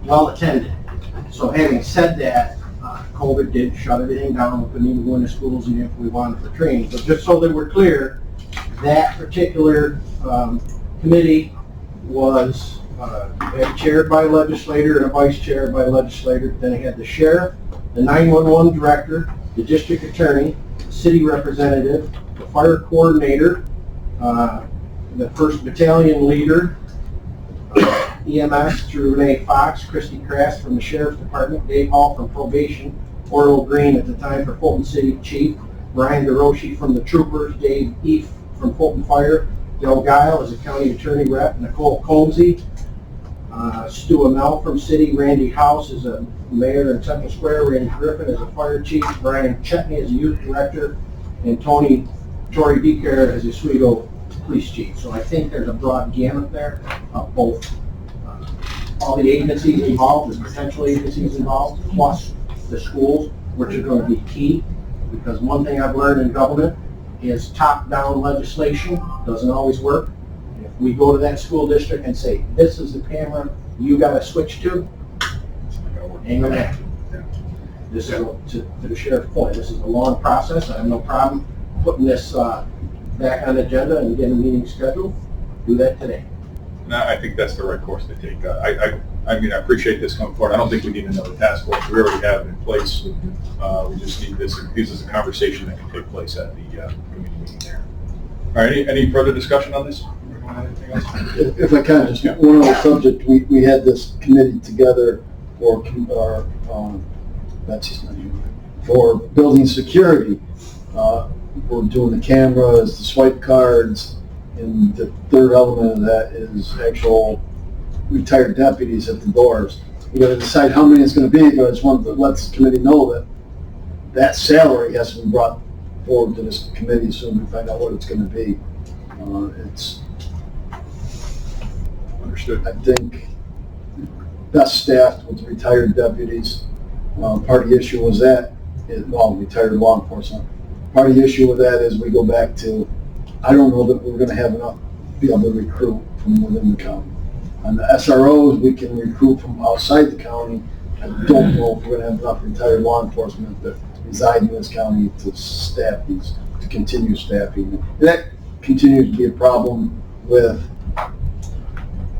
S15: well attended. So having said that, COVID did shut everything down. We couldn't even go into schools even if we wanted for training. But just so that we're clear, that particular committee was chaired by a legislator and a vice chair by a legislator. Then it had the sheriff, the 911 director, the district attorney, the city representative, the fire coordinator, the 1st Battalion leader, EMS through Renee Fox, Christy Crass from the Sheriff's Department, Dave Hall from Probation, Orville Green at the time for Fulton City Chief, Brian DeRoshi from the Troopers, Dave Eef from Fulton Fire, Del Guile as a County Attorney Rep, Nicole Colmsey, Stu Amell from City, Randy House as a Mayor in Central Square, Randy Griffin as a Fire Chief, Brian Chetney as a Youth Director, and Tori Decker as a Oswego Police Chief. So I think there's a broad gamut there of both all the agencies involved, the potential agencies involved, plus the schools, which are going to be key. Because one thing I've learned in government is top-down legislation doesn't always work. If we go to that school district and say, this is the camera you got to switch to, ain't gonna happen. This is, to the sheriff's point, this is a long process. I have no problem putting this back on the agenda and getting a meeting scheduled. Do that today.
S1: And I think that's the right course to take. I mean, I appreciate this coming forward. I don't think we need another task force. We already have it in place. We just need this is a conversation that can take place at the committee meeting there. All right, any further discussion on this? Anything else?
S4: If I can, just one other subject, we had this committee together for for building security. We're doing the cameras, the swipe cards, and the third element of that is actual retired deputies at the doors. You got to decide how many it's going to be, but I just wanted to let the committee know that that salary has to be brought forward to this committee soon to find out what it's going to be. It's
S1: Understood.
S4: I think best staffed with retired deputies. Part of the issue was that, retired law enforcement. Part of the issue with that is we go back to, I don't know that we're gonna have enough, be able to recruit from within the county. On the SROs, we can recruit from outside the county. I don't know if we're gonna have enough retired law enforcement that reside in this county to staff these, to continue staffing. And that continues to be a problem with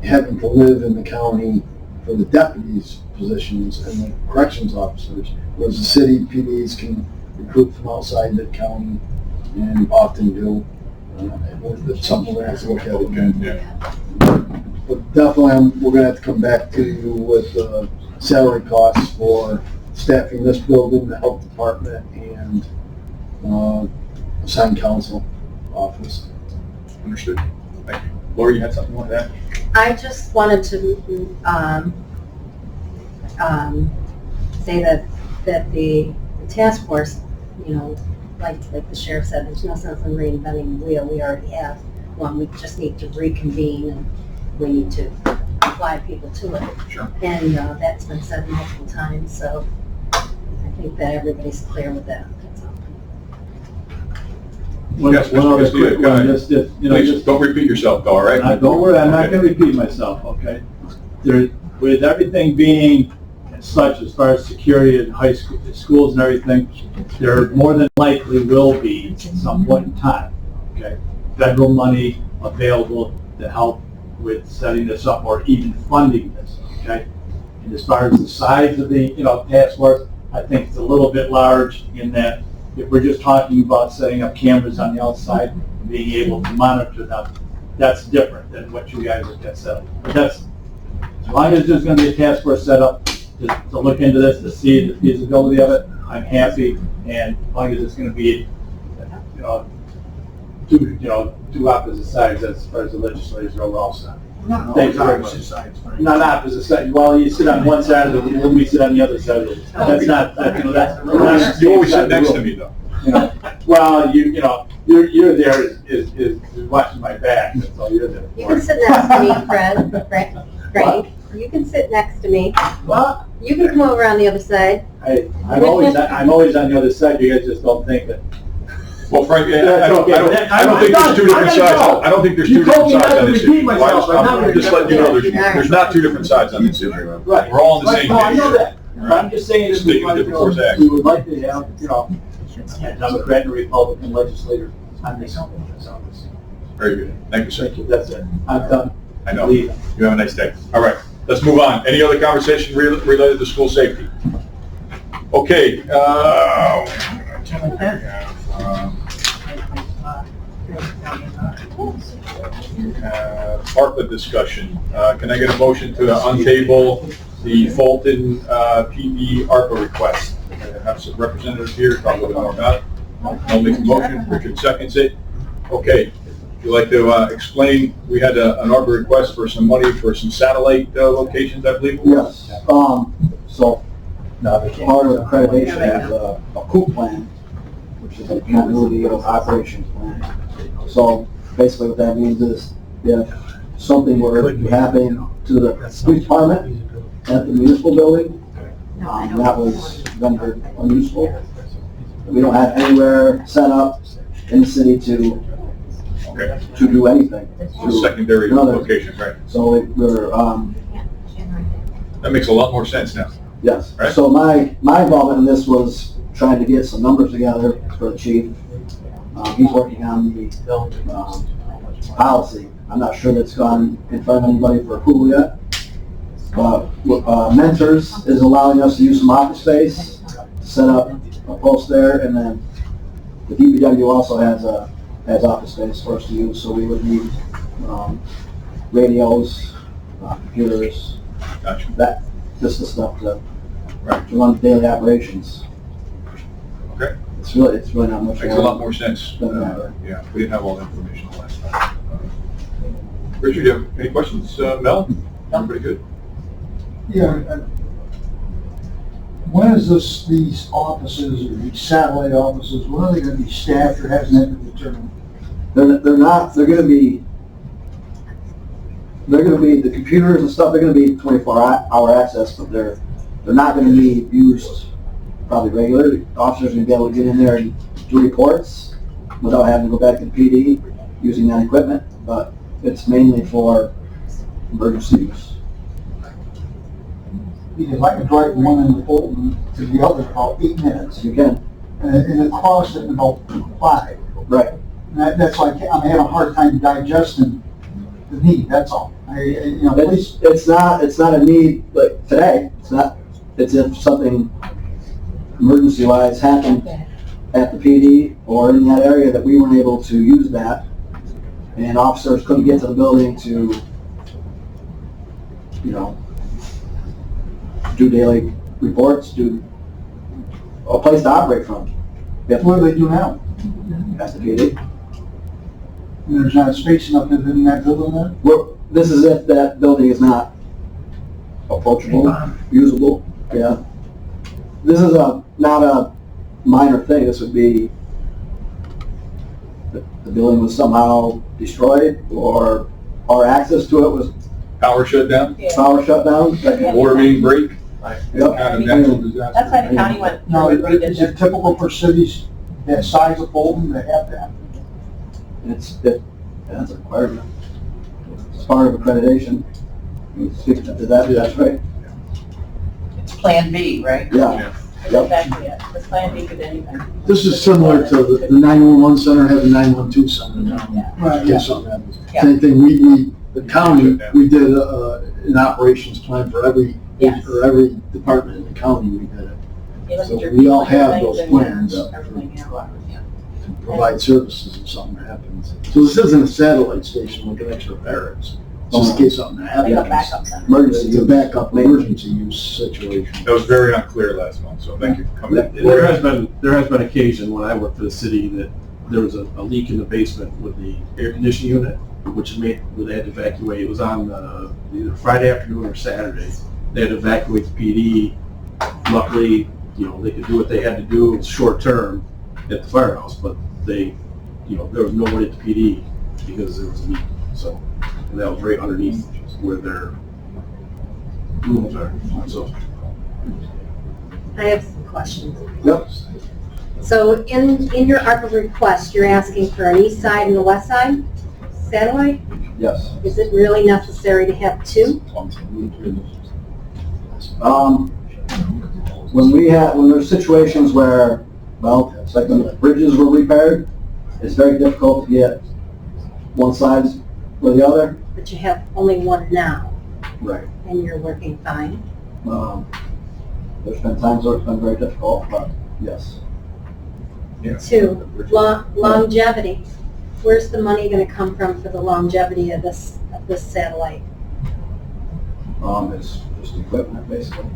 S4: having to live in the county for the deputies' positions and the corrections officers, whereas the city PDs can recruit from outside the county and often do. It's something we have to look at again.
S1: Yeah.
S4: But definitely, we're gonna have to come back to you with salary costs for staffing this building, the health department, and assigned council office.
S1: Understood. Thank you. Lori, you had something like that?
S6: I just wanted to say that the task force, you know, like the sheriff said, there's no sense in reinventing the wheel. We already have one. We just need to reconvene and we need to apply people to it.
S1: Sure.
S6: And that's been said multiple times, so I think that everybody's clear with that. That's all.
S2: One other quick one, just, you know,
S1: Please, don't repeat yourself, though, all right?
S2: Don't worry, I'm not gonna repeat myself, okay? With everything being such as far as security in high school, schools and everything, there more than likely will be at some point in time, okay? Federal money available to help with setting this up or even funding this, okay? And as far as the size of the, task force, I think it's a little bit large in that if we're just talking about setting up cameras on the outside and being able to monitor them, that's different than what you guys have got set up. But that's, as long as there's gonna be a task force set up to look into this, to see the feasibility of it, I'm happy. And as long as it's gonna be, two opposite sides as far as the legislators are overall side. Thank you very much. Not opposite sides. Well, you sit on one side of it, when we sit on the other side of it. That's not.
S1: You always sit next to me, though.
S2: Well, you're there is watching my back. That's all you're there for.
S9: You can sit next to me, Frank. You can sit next to me.
S2: What?
S9: You can come over on the other side.
S2: I'm always on the other side. You guys just don't think that.
S1: Well, Frank, I don't think there's two different sides. I don't think there's two different sides on this issue. I'm just letting you know, there's not two different sides on this issue.
S2: Right.
S1: We're all on the same page.
S2: No, I know that. I'm just saying that we would like to have, a Democrat and Republican legislator on this.
S1: Very good. Thank you, sir.
S2: Thank you. That's it. I'm done.
S1: I know. You have a nice day. All right, let's move on. Any other conversation related to school safety? Okay. ARPA discussion. Can I get a motion to untable the Fulton PD ARPA request? I have some representatives here to talk a little bit more about it. I'll make a motion. Richard seconds it. Okay. Would you like to explain? We had an ARPA request for some money for some satellite locations, I believe.
S5: Yes. So part of the accreditation is a COOP plan, which is a continuity of operations plan. So basically what that means is if something were to happen to the police department at the municipal building, that was rendered unuseful. We don't have anywhere set up in the city to do anything.
S1: Secondary location, right?
S5: So we're
S1: that makes a lot more sense now.
S5: yes.
S1: Right.
S5: So my involvement in this was trying to get some numbers together for the chief. He's working on the policy. I'm not sure that's gone in front of anybody for approval yet. But Mentors is allowing us to use some office space, set up a post there, and then the DPW also has office space for us to use. So we would need radios, computers,
S1: Gotcha.
S5: just the stuff to run daily operations.
S1: Okay.
S5: It's really not much.
S1: Makes a lot more sense.
S5: Than
S1: Yeah, we didn't have all the information last time. Richard, you have any questions? Mel? I'm pretty good.
S7: Yeah. When is these offices, or these satellite offices, when are they gonna be staffed, or hasn't that been determined?
S5: They're not, they're gonna be, they're gonna be, the computers and stuff, they're gonna be 24-hour access, but they're not gonna be used probably regularly. Officers are gonna be able to get in there and do reports without having to go back to the PD using that equipment, but it's mainly for emergency use.
S7: Because I could drive one in Fulton to the other in about 8 minutes,
S5: You can,
S7: and across it in about 5.
S5: right.
S7: And that's why I'm having a hard time digesting the need, that's all. You know, please,
S5: It's not a need, like today, it's if something emergency-wise happened at the PD or in that area that we weren't able to use that, and officers couldn't get to the building to, you know, do daily reports, do a place to operate from.
S7: what do they do now?
S5: That's the PD.
S7: And there's not space enough in that building there?
S5: Well, this is if that building is not approachable, usable, yeah. This is not a minor thing, this would be the building was somehow destroyed or our access to it was
S1: Power shut down,
S5: power shut down.
S1: water main break,
S5: Yep.
S1: kind of natural disaster.
S3: That's why the county went
S7: No,
S3: through and redid
S7: is it typical for cities that size of Fulton to have that?
S5: That's a requirement. It's part of accreditation. You speak to that, that's right.
S12: It's Plan B, right?
S5: Yeah. Yep.
S3: Exactly, yeah. This plan B could anything.
S4: This is similar to the 911 center has a 912 center now.
S7: Right,
S4: In case something happens.
S3: Yeah.
S4: Same thing, the county, we did an operations plan for every department in the county, we did it.
S3: You look
S4: So
S3: at your
S4: we all
S3: people,
S4: have
S3: things
S4: those
S3: and
S4: plans.
S3: everything, yeah.
S4: To provide services if something happens. So this isn't a satellite station with an extra barracks, just in case something
S3: Like a
S4: happens.
S3: backup center.
S5: Emergency.
S4: It's a backup emergency use situation.
S1: That was very unclear last month, so thank you for coming in.
S13: There has been occasion when I worked for the city that there was a leak in the basement with the air conditioning unit, which made, where they had to evacuate. It was on either Friday afternoon or Saturday. They had to evacuate the PD. Luckily, they could do what they had to do. It was short term at the firehouse, but there was nobody at the PD because there was a leak. So, and that was right underneath where their rooms are. So,
S6: I have some questions.
S5: Yep.
S6: So in your ARPA request, you're asking for an east side and a west side satellite?
S5: Yes.
S6: Is it really necessary to have two?
S5: When there's situations where, well, it's like when the bridges were repaired, it's very difficult to get one side or the other.
S6: But you have only one now,
S5: Right.
S6: and you're working fine.
S5: There's been times where it's been very difficult, but yes.
S6: Two, longevity. Where's the money gonna come from for the longevity of this satellite?
S5: It's just equipment, basically.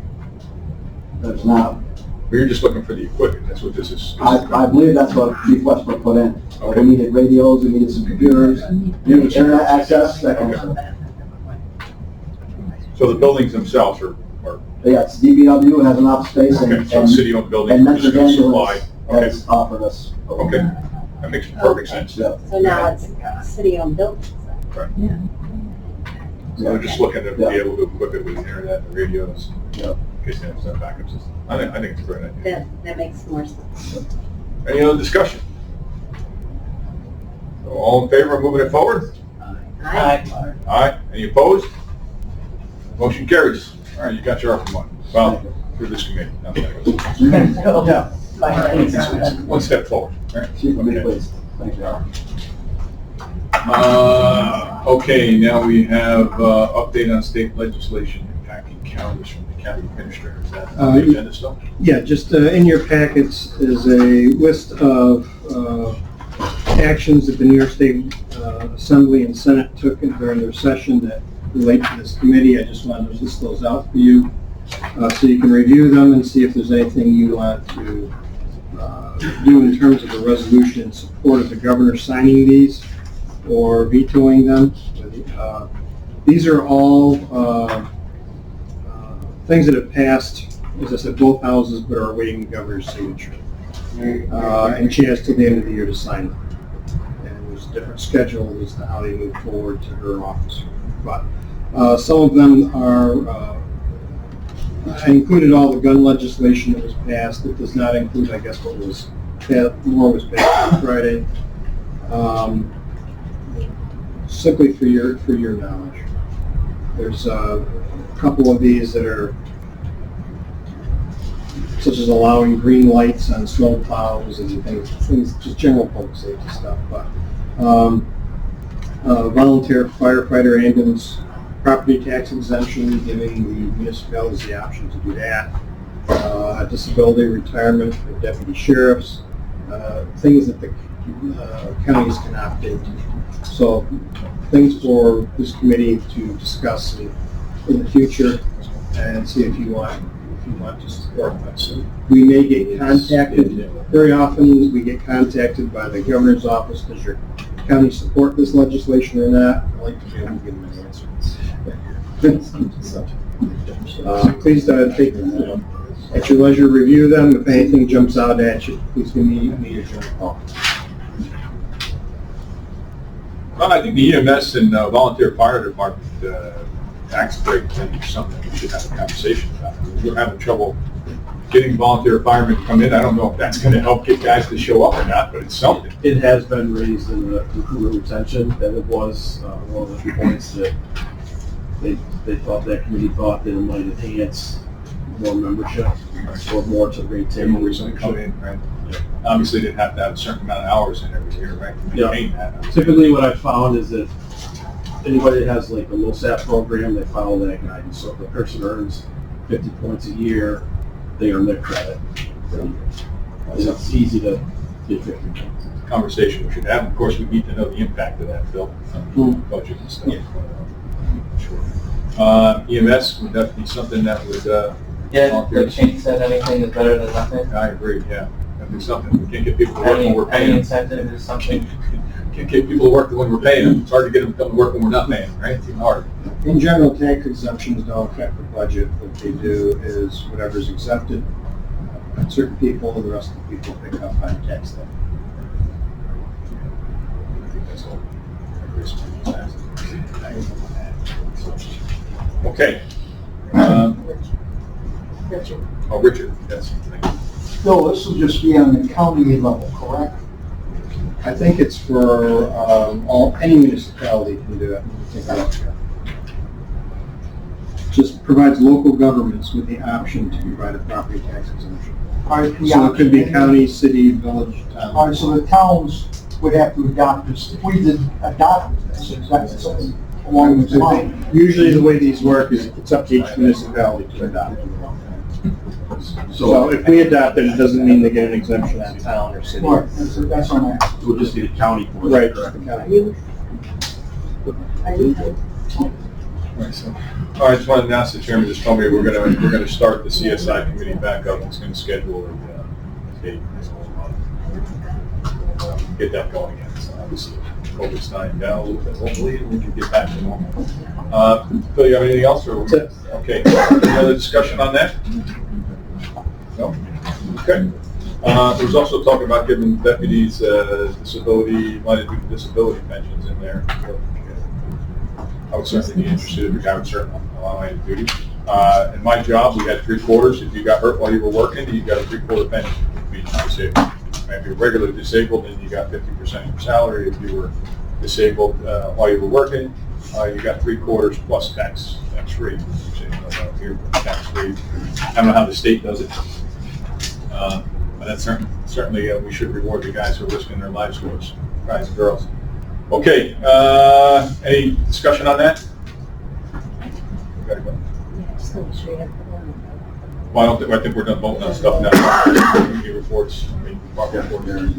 S5: There's not,
S1: But you're just looking for the equipment, that's what this is.
S5: I believe that's what Chief Westbrook put in.
S1: Okay.
S5: We needed radios, we needed some computers, needed internet access, that kind of stuff.
S1: So the buildings themselves are,
S5: Yes, DBW has an office space and,
S1: okay, so
S5: and
S1: city-owned buildings,
S5: and
S1: we're just gonna supply. Okay,
S5: has offered us.
S1: okay, that makes perfect sense.
S5: Yeah.
S6: So now it's city-owned buildings.
S1: So we're just looking to be able to equip it with internet and radios,
S5: Yeah.
S1: in case they have some backup system. I think it's a great idea.
S6: That makes more sense.
S1: Any other discussion? So all in favor of moving it forward?
S6: Aye.
S1: Aye. Any opposed? Motion carries. All right, you got your ARPA money. Well, for this committee. Now that goes.
S5: Yeah.
S1: One step forward, right?
S5: Chief, let me please. Thank you.
S1: Okay, now we have update on state legislation impacting counties from the county administrator. Is that on the agenda still?
S16: Yeah, just in your packets is a list of actions that the New York State Assembly and Senate took during their session that relate to this committee. I just wanted to list those out for you so you can review them and see if there's anything you want to do in terms of a resolution in support of the governor signing these or vetoing them. These are all things that have passed, as I said, both houses, but are awaiting the governor's signature. And she has till the end of the year to sign them. And there's a different schedule as to how they move forward to her office. But Some of them are, I included all the gun legislation that was passed. It does not include, I guess, what was passed on Friday. Simply for your knowledge. There's a couple of these that are such as allowing green lights on snow plows and things, just general public safety stuff. But volunteer firefighter ambulance property tax exemption, giving the municipalities the option to do that. Disability retirement for deputy sheriffs, things that the counties can opt into. So things for this committee to discuss in the future and see if you want to support them. So we may get contacted, very often we get contacted by the governor's office, does your county support this legislation or not? I'd like to be able to give them an answer. Please take at your leisure, review them. If anything jumps out at you, please give me a call.
S1: Well, I think the EMS and volunteer fire department tax break thing is something we should have a conversation about. We're having trouble getting volunteer firemen to come in. I don't know if that's going to help get guys to show up or not, but it's something.
S11: It has been raised in the recruiter retention that it was one of the points that they thought, that committee thought that it might enhance more membership or more to maintain more
S1: Recently come in, right?
S11: Yeah.
S1: Obviously, they'd have to have a certain amount of hours in every year, right, to maintain that.
S11: Typically, what I've found is that anybody that has like a LoSAP program, they follow that guidance. So if the person earns 50 points a year, they earn their credit. And it's easy to get 50 points.
S1: Conversation we should have. Of course, we need to know the impact of that, Phil, on budget and stuff.
S11: Yeah.
S1: Sure. EMS, would that be something that would,
S14: Like Shane said, anything is better than nothing.
S1: I agree, yeah. That'd be something. We can't get people to work when we're
S14: Any
S1: paying them.
S14: incentive is something.
S1: Can't get people to work when we're paying them. It's hard to get them to come to work when we're not paying them, right? It's even hard.
S16: In general, tax exemptions don't affect the budget. What they do is whatever's exempted, certain people, and the rest of the people pick up on tax day.
S1: I think that's all. Okay.
S6: Richard.
S1: Oh, Richard, yes. Thank you.
S7: Bill, this will just be on the county level, correct?
S16: I think it's for any municipality can do it. Just provides local governments with the option to provide a property tax exemption. So it could be county, city, village, town.
S7: All right, so the towns would have to adopt this. If we did adopt this, exactly, along with mine.
S16: Usually the way these work is it's up to each municipality to adopt. So if we adopt it, it doesn't mean they get an exemption on town or city.
S7: Right, that's on that.
S11: It would just be the county portion.
S16: Right,
S11: correct?
S16: just the county.
S1: All right, just wanted to announce the chairman just told me we're gonna start the CSI committee back up. It's gonna schedule a date. Get that going again. So obviously, COVID's dying down a little bit, hopefully, and we can get back to normal. Phil, you have anything else? Or okay, any other discussion on that? No? Okay. There was also talk about giving deputies disability pensions in there. I would certainly be interested if I would certainly allow my duty. In my job, we had 3/4. If you got hurt while you were working, you got a 3/4 pension. Being disabled. If you're regularly disabled, then you got 50% of your salary. If you were disabled while you were working, you got 3/4 plus tax-free. Here, tax-free. I don't know how the state does it, but that's certainly we should reward the guys who are risking their lives for us, guys and girls. Okay, any discussion on that? Gotta go.
S6: Yeah, just make sure you have the one.
S1: Well, I think we're done voting on stuff now. Committee reports, report there.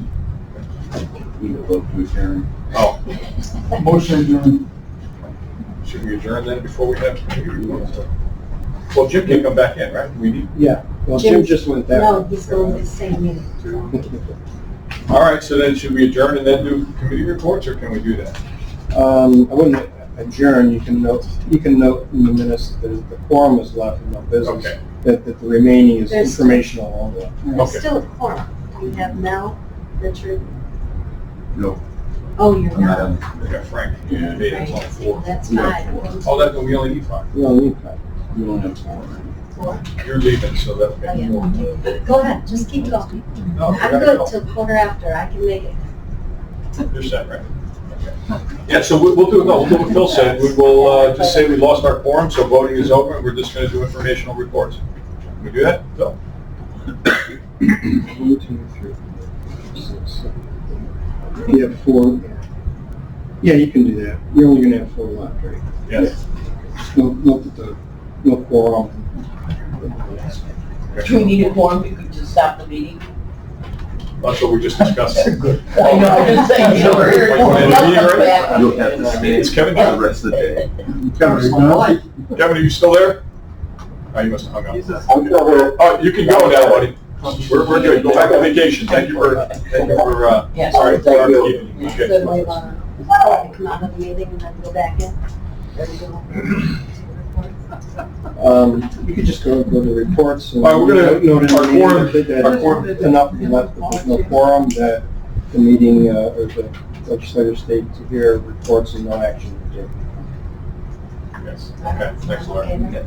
S11: We will vote to adjourn.
S1: Oh,
S7: Motion adjourned.
S1: should we adjourn then before we have committee reports? Well, Jim can come back in, right? We need.
S16: Yeah, well, Jim just went there.
S6: No, he's going to the same meeting.
S1: All right, so then should we adjourn and then do committee reports, or can we do that?
S16: I wouldn't adjourn. You can note in the minutes that the quorum is left and no business.
S1: Okay.
S16: That the remaining is
S6: There's-
S16: informational only.
S6: There's
S1: Okay.
S6: still a quorum. We have Mel, Richard,
S11: No.
S6: Oh, you're
S1: I'm not
S6: not.
S1: on, I got Frank. Yeah, it's on 4.
S6: That's
S1: We got
S6: fine.
S1: 4. Oh, that's, we only need 5.
S16: We only need 5. We don't have 4.
S6: 4.
S1: You're leaving, so that'll
S6: Oh,
S1: be
S6: yeah.
S1: 4.
S6: Go ahead, just keep going.
S1: No, we
S6: I'm
S1: gotta
S6: good
S1: go.
S6: till quarter after, I can make it.
S1: You're set, right? Okay. Yeah, so we'll do what Phil said. We will just say we lost our quorum, so voting is over, and we're just going to do informational reports. Can we do that, Phil?
S16: 1, 2, 3, 4, 6, 7, 8. You have 4. Yeah, you can do that. You're only gonna have 4 left, right?
S1: Yes.
S16: No quorum.
S12: Do we need a quorum to stop the meeting?
S1: That's what we just discussed.
S12: I know, I'm just saying, you know, we're here.
S11: You'll have to stay.
S1: Is Kevin
S11: The rest of the day.
S1: Kevin, are you still there? Oh, you must have hung up.
S10: I'm still here.
S1: Oh, you can go now, buddy. We're good. Go back on vacation. Thank you for,
S12: Yes.
S1: sorry.
S10: Thank you.
S6: You
S1: Okay.
S6: good, we wanna come out of the meeting and then go back in? There we go.
S16: You could just go to the reports. And
S1: All right, we're gonna-
S16: note in the
S1: our
S16: meeting
S1: quorum-
S16: that
S1: our quorum-
S16: enough left, but there's no quorum, that the meeting, or the legislature state to hear reports and no action to take.
S1: Yes, okay, thanks, Laura.
S6: Okay.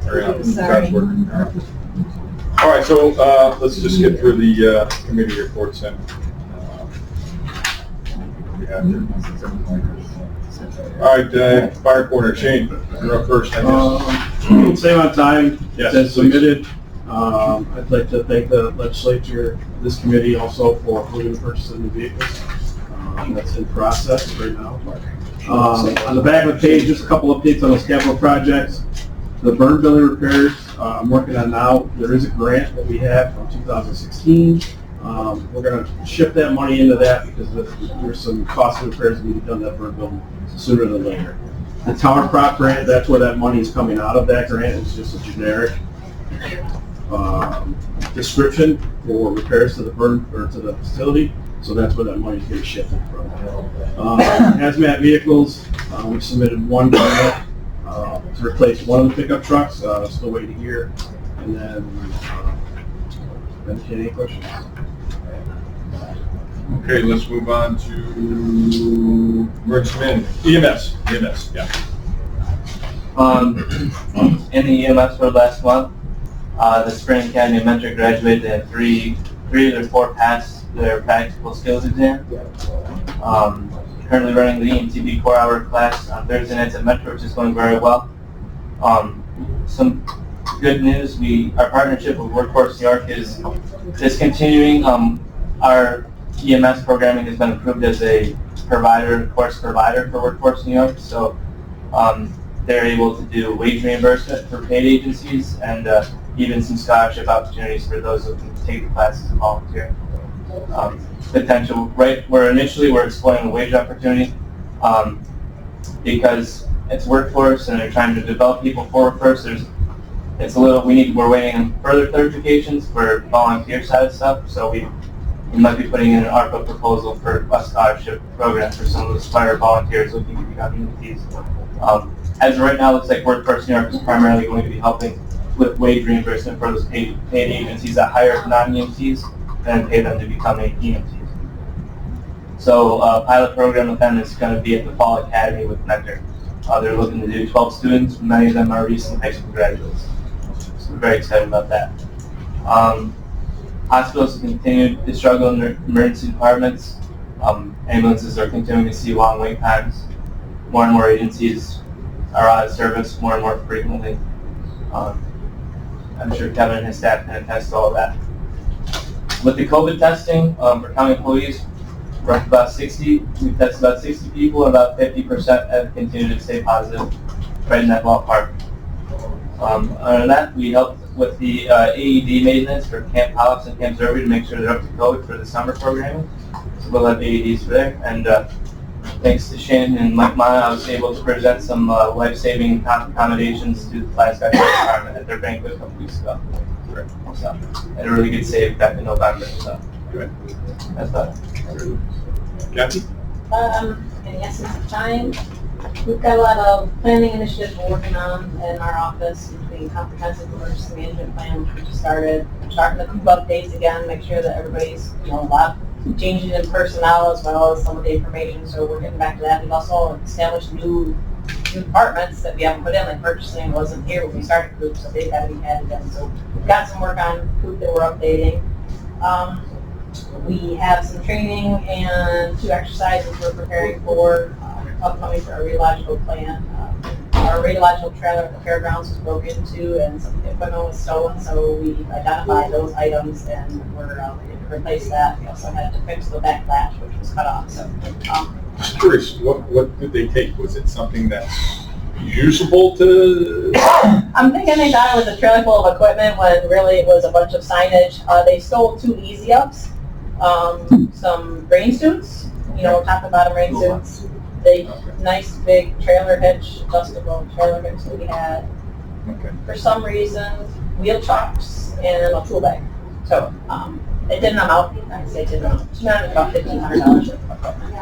S1: Carry on.
S6: Sorry.
S1: God's work. All right, so let's just get through the committee reports then. We have here. All right, fire corner, Shane, you're up first. I guess.
S2: Same on time,
S1: Yes,
S2: as
S1: please.
S2: submitted. I'd like to thank the legislature, this committee also for approving the purchase of new vehicles. That's in process right now. On the back of the page, just a couple updates on those capital projects. The burn building repairs, I'm working on now. There is a grant that we have from 2016. We're gonna shift that money into that because there's some costly repairs that need to be done to that burn building sooner than later. The tower prop grant, that's where that money is coming out of. That grant is just a generic description for repairs to the burn, or to the facility. So that's where that money is getting shifted from. Hazmat vehicles, we submitted one grant to replace one of the pickup trucks, still waiting to hear. And then any questions?
S1: Okay, let's move on to emergency management. EMS, yeah.
S14: In the EMS for last month, the Spring Academy mentor graduated. They had three of their 4 passed their practical skills exam. Currently running the EMTB 4-hour class on Thursday nights at Metro, which is going very well. Some good news, our partnership with Workforce New York is continuing. Our EMS programming has been approved as a course provider for Workforce New York, so they're able to do wage reimbursement for paid agencies and even some scholarship opportunities for those who can take the classes and volunteer. Potential, right, we're exploring the wage opportunity because it's workforce and they're trying to develop people for workforce. We're waiting on further clarifications for volunteer side of stuff, so we might be putting in an ARPA proposal for a scholarship program for some of those fire volunteers looking to become EMTs. As of right now, it looks like Workforce New York is primarily going to be helping with wage reimbursement for those paid agencies that hire non-EMTs and pay them to become EMTs. So a pilot program with them is going to be at the Fall Academy with Mentor. They're looking to do 12 students. Many of them are recent high school graduates. So we're very excited about that. Hospitals continue to struggle in their emergency departments. Ambulances are continuing to see long wait times. More and more agencies are out of service more and more frequently. I'm sure Kevin and his staff can attest to all of that. With the COVID testing for county employees, we're up about 60. We've tested about 60 people, and about 50% have continued to stay positive, right in that ballpark. Other than that, we helped with the AED maintenance for Camp Polyps and Camp Zerby to make sure they're up to code for the summer programming. So we'll have AEDs for there. And thanks to Shannon and Mike Maya, I was able to present some life-saving accommodations to the Flag Sky Department at their banquet a couple weeks ago. So, had a really good save back in November. So
S1: Good.
S14: that's that.
S1: Kathy?
S3: In the essence of time, we've got a lot of planning initiatives we're working on in our office, including comprehensive emergency management plan, which we just started. We're starting the COOP updates again, make sure that everybody's, a lot changes in personnel as well as some of the information, so we're getting back to that. We've also established new departments that we haven't put in, like purchasing wasn't here when we started Coop, so they've got to be added in. So we've got some work on Coop that we're updating. We have some training and 2 exercises we're preparing for upcoming for our radiological plan. Our radiological trailer at the fairgrounds was broken into and some of the equipment was stolen, so we identified those items and we're going to replace that. We also had to fix the back latch, which was cut off. So,
S1: Just curious, what did they take? Was it something that's usable to?
S3: I'm thinking they thought it was a trailer full of equipment when really it was a bunch of signage. They stole 2 Easy Ups, some rain suits, top and bottom rain suits. The nice big trailer hitch, adjustable trailer hitch that we had.
S1: Okay.
S3: For some reason, wheel chocks and a tool bag. So it didn't amount, I'd say it didn't amount, it's not about $1,500.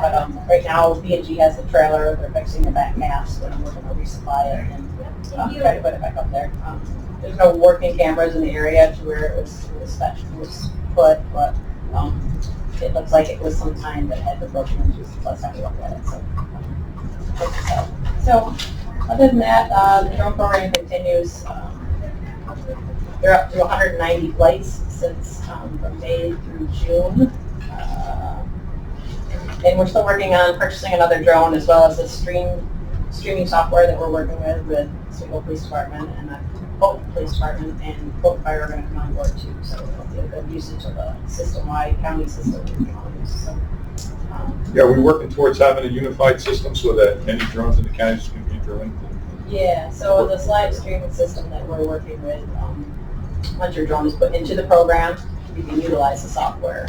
S3: But right now, B&G has the trailer, they're fixing the back halves, and we're going to resupply it and try to put it back up there. There's no working cameras in the area to where it was put, but it looks like it was some time that had been broken into, plus how we look at it. So other than that, the drone program continues. They're up to 190 flights since from May through June. And we're still working on purchasing another drone as well as the streaming software that we're working with Oswego Police Department and the Fulton Police Department and Fulton Fire are going to come on board too. So it'll be a good usage of a system-wide county system we can all use. So,
S1: Yeah, we're working towards having a unified system so that any drones in the counties can be interlinked.
S3: yeah, so this live streaming system that we're working with, once your drone is put into the program, you can utilize the software.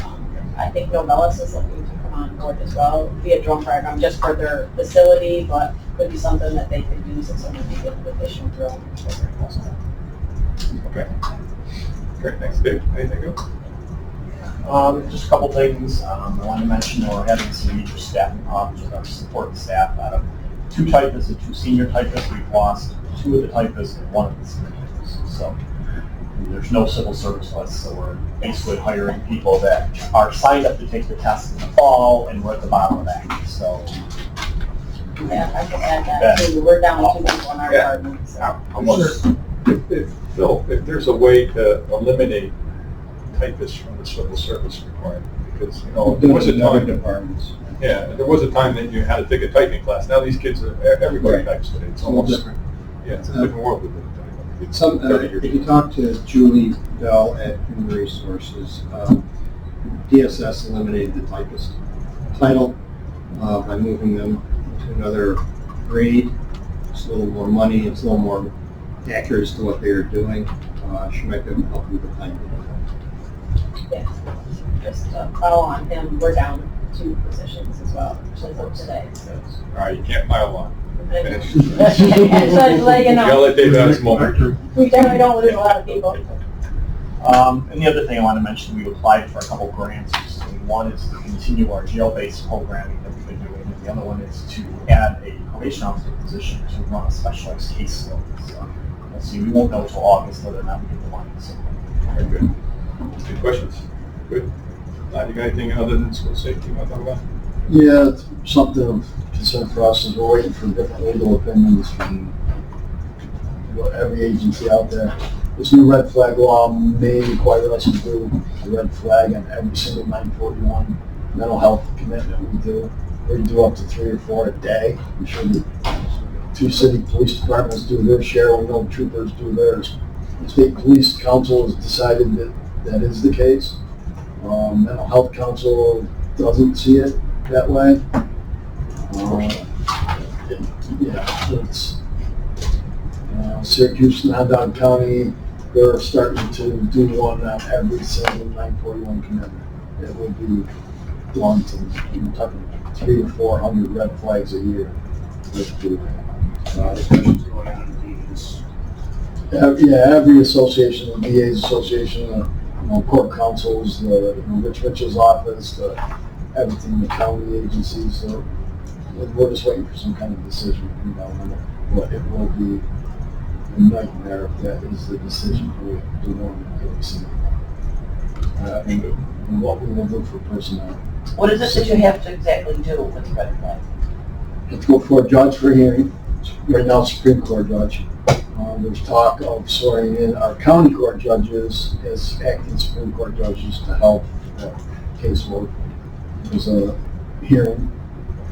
S3: I think Novelis is looking to come on board as well, be a drone program just for their facility, but could be something that they could use if someone needed an additional drone.
S1: Okay. Great, thanks, Dave. Anything else?
S17: Just a couple things. I wanted to mention that we're having some major staffing problems with our support staff. Out of 2 typists and 2 senior typists, we've lost 2 of the typists and 1 of the senior typists. So there's no civil service list, so we're basically hiring people that are signed up to take the test in the fall, and we're at the bottom of that. So
S3: yeah, I can add that too. We're down to 2 people in our department. So.
S1: Phil, if there's a way to eliminate typists from the civil service requirement, because there was a time.
S4: Departments.
S1: Yeah, there was a time that you had to take a typing class. Now these kids are everybody types today. It's almost
S16: different.
S1: Yeah, it's a different world we live in.
S16: If you talk to Julie Bell at Human Resources, DSS eliminated the typist title by moving them to another grade. It's a little more money, it's a little more accurate as to what they are doing. She might be able to help you with time.
S3: Yeah, just follow on him. We're down 2 positions as well, as of today. So.
S1: All right, you can't pile on.
S3: So it's like,
S1: I'll let Dave have his moment.
S3: We generally don't lose a lot of people.
S17: and the other thing I want to mention, we applied for a couple grants. One is to continue our jail-based programming that we've been doing, and the other one is to add a probation officer position to run a specialized case load. So we'll see. We won't know until August whether or not we get the money. So.
S1: Very good. Any questions? Good. You got anything other than school safety you want to talk about?
S4: Yeah, it's something of concern for us is we're waiting for different legal opinions from every agency out there. This new red flag law may require us to do a red flag on every single 941 mental health commitment we do. We do up to 3 or 4 a day. I'm sure the 2 city police departments do their share. We know troopers do theirs. The state police council has decided that that is the case. Mental health council doesn't see it that way. It's Syracuse and Onondaga County, they're starting to do one on every single 941 commitment. It will be blunt, and we're talking 300 or 400 red flags a year. Every association, the DA's association, court councils, the Rich Mitchell's office, everything, the county agencies. So we're just waiting for some kind of decision. But it will be a nightmare if that is the decision. We do one every single. and what we will do for personnel.
S12: What is it that you have to exactly do with the red flag?
S4: Have to go before a judge for hearing, right now Supreme Court judge. There's talk of swearing in our county court judges as acting Supreme Court judges to help that caseload. There's a hearing,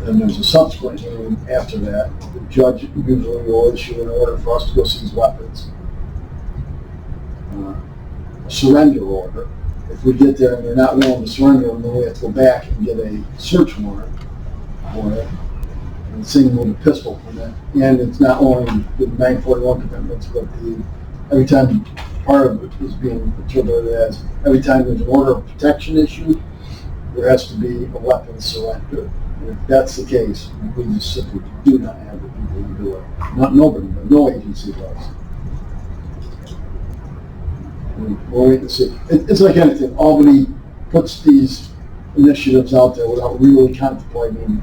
S4: and there's a subsequent hearing after that. The judge usually will issue an order for us to go seize weapons. A surrender order. If we get there and they're not willing to surrender them, then we have to go back and get a search warrant for it. And same with a pistol permit. And it's not only the 941 commitments, but every time part of it is being interpreted as every time there's an order of protection issued, there has to be a weapon surrender. And if that's the case, we just simply do not have the people to do it. Nobody, no agency does. We'll wait and see. It's like anything. Albany puts these initiatives out there without really contemplating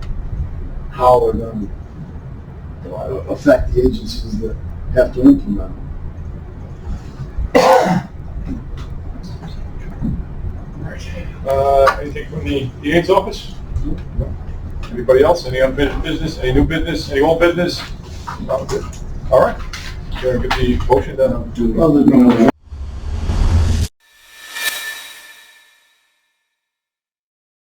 S4: how they're going to affect the agencies that have to implement them.
S1: Anything from the DA's office? Anybody else? Any unfinished business? Any new business? Any old business? All right. Get the motion done.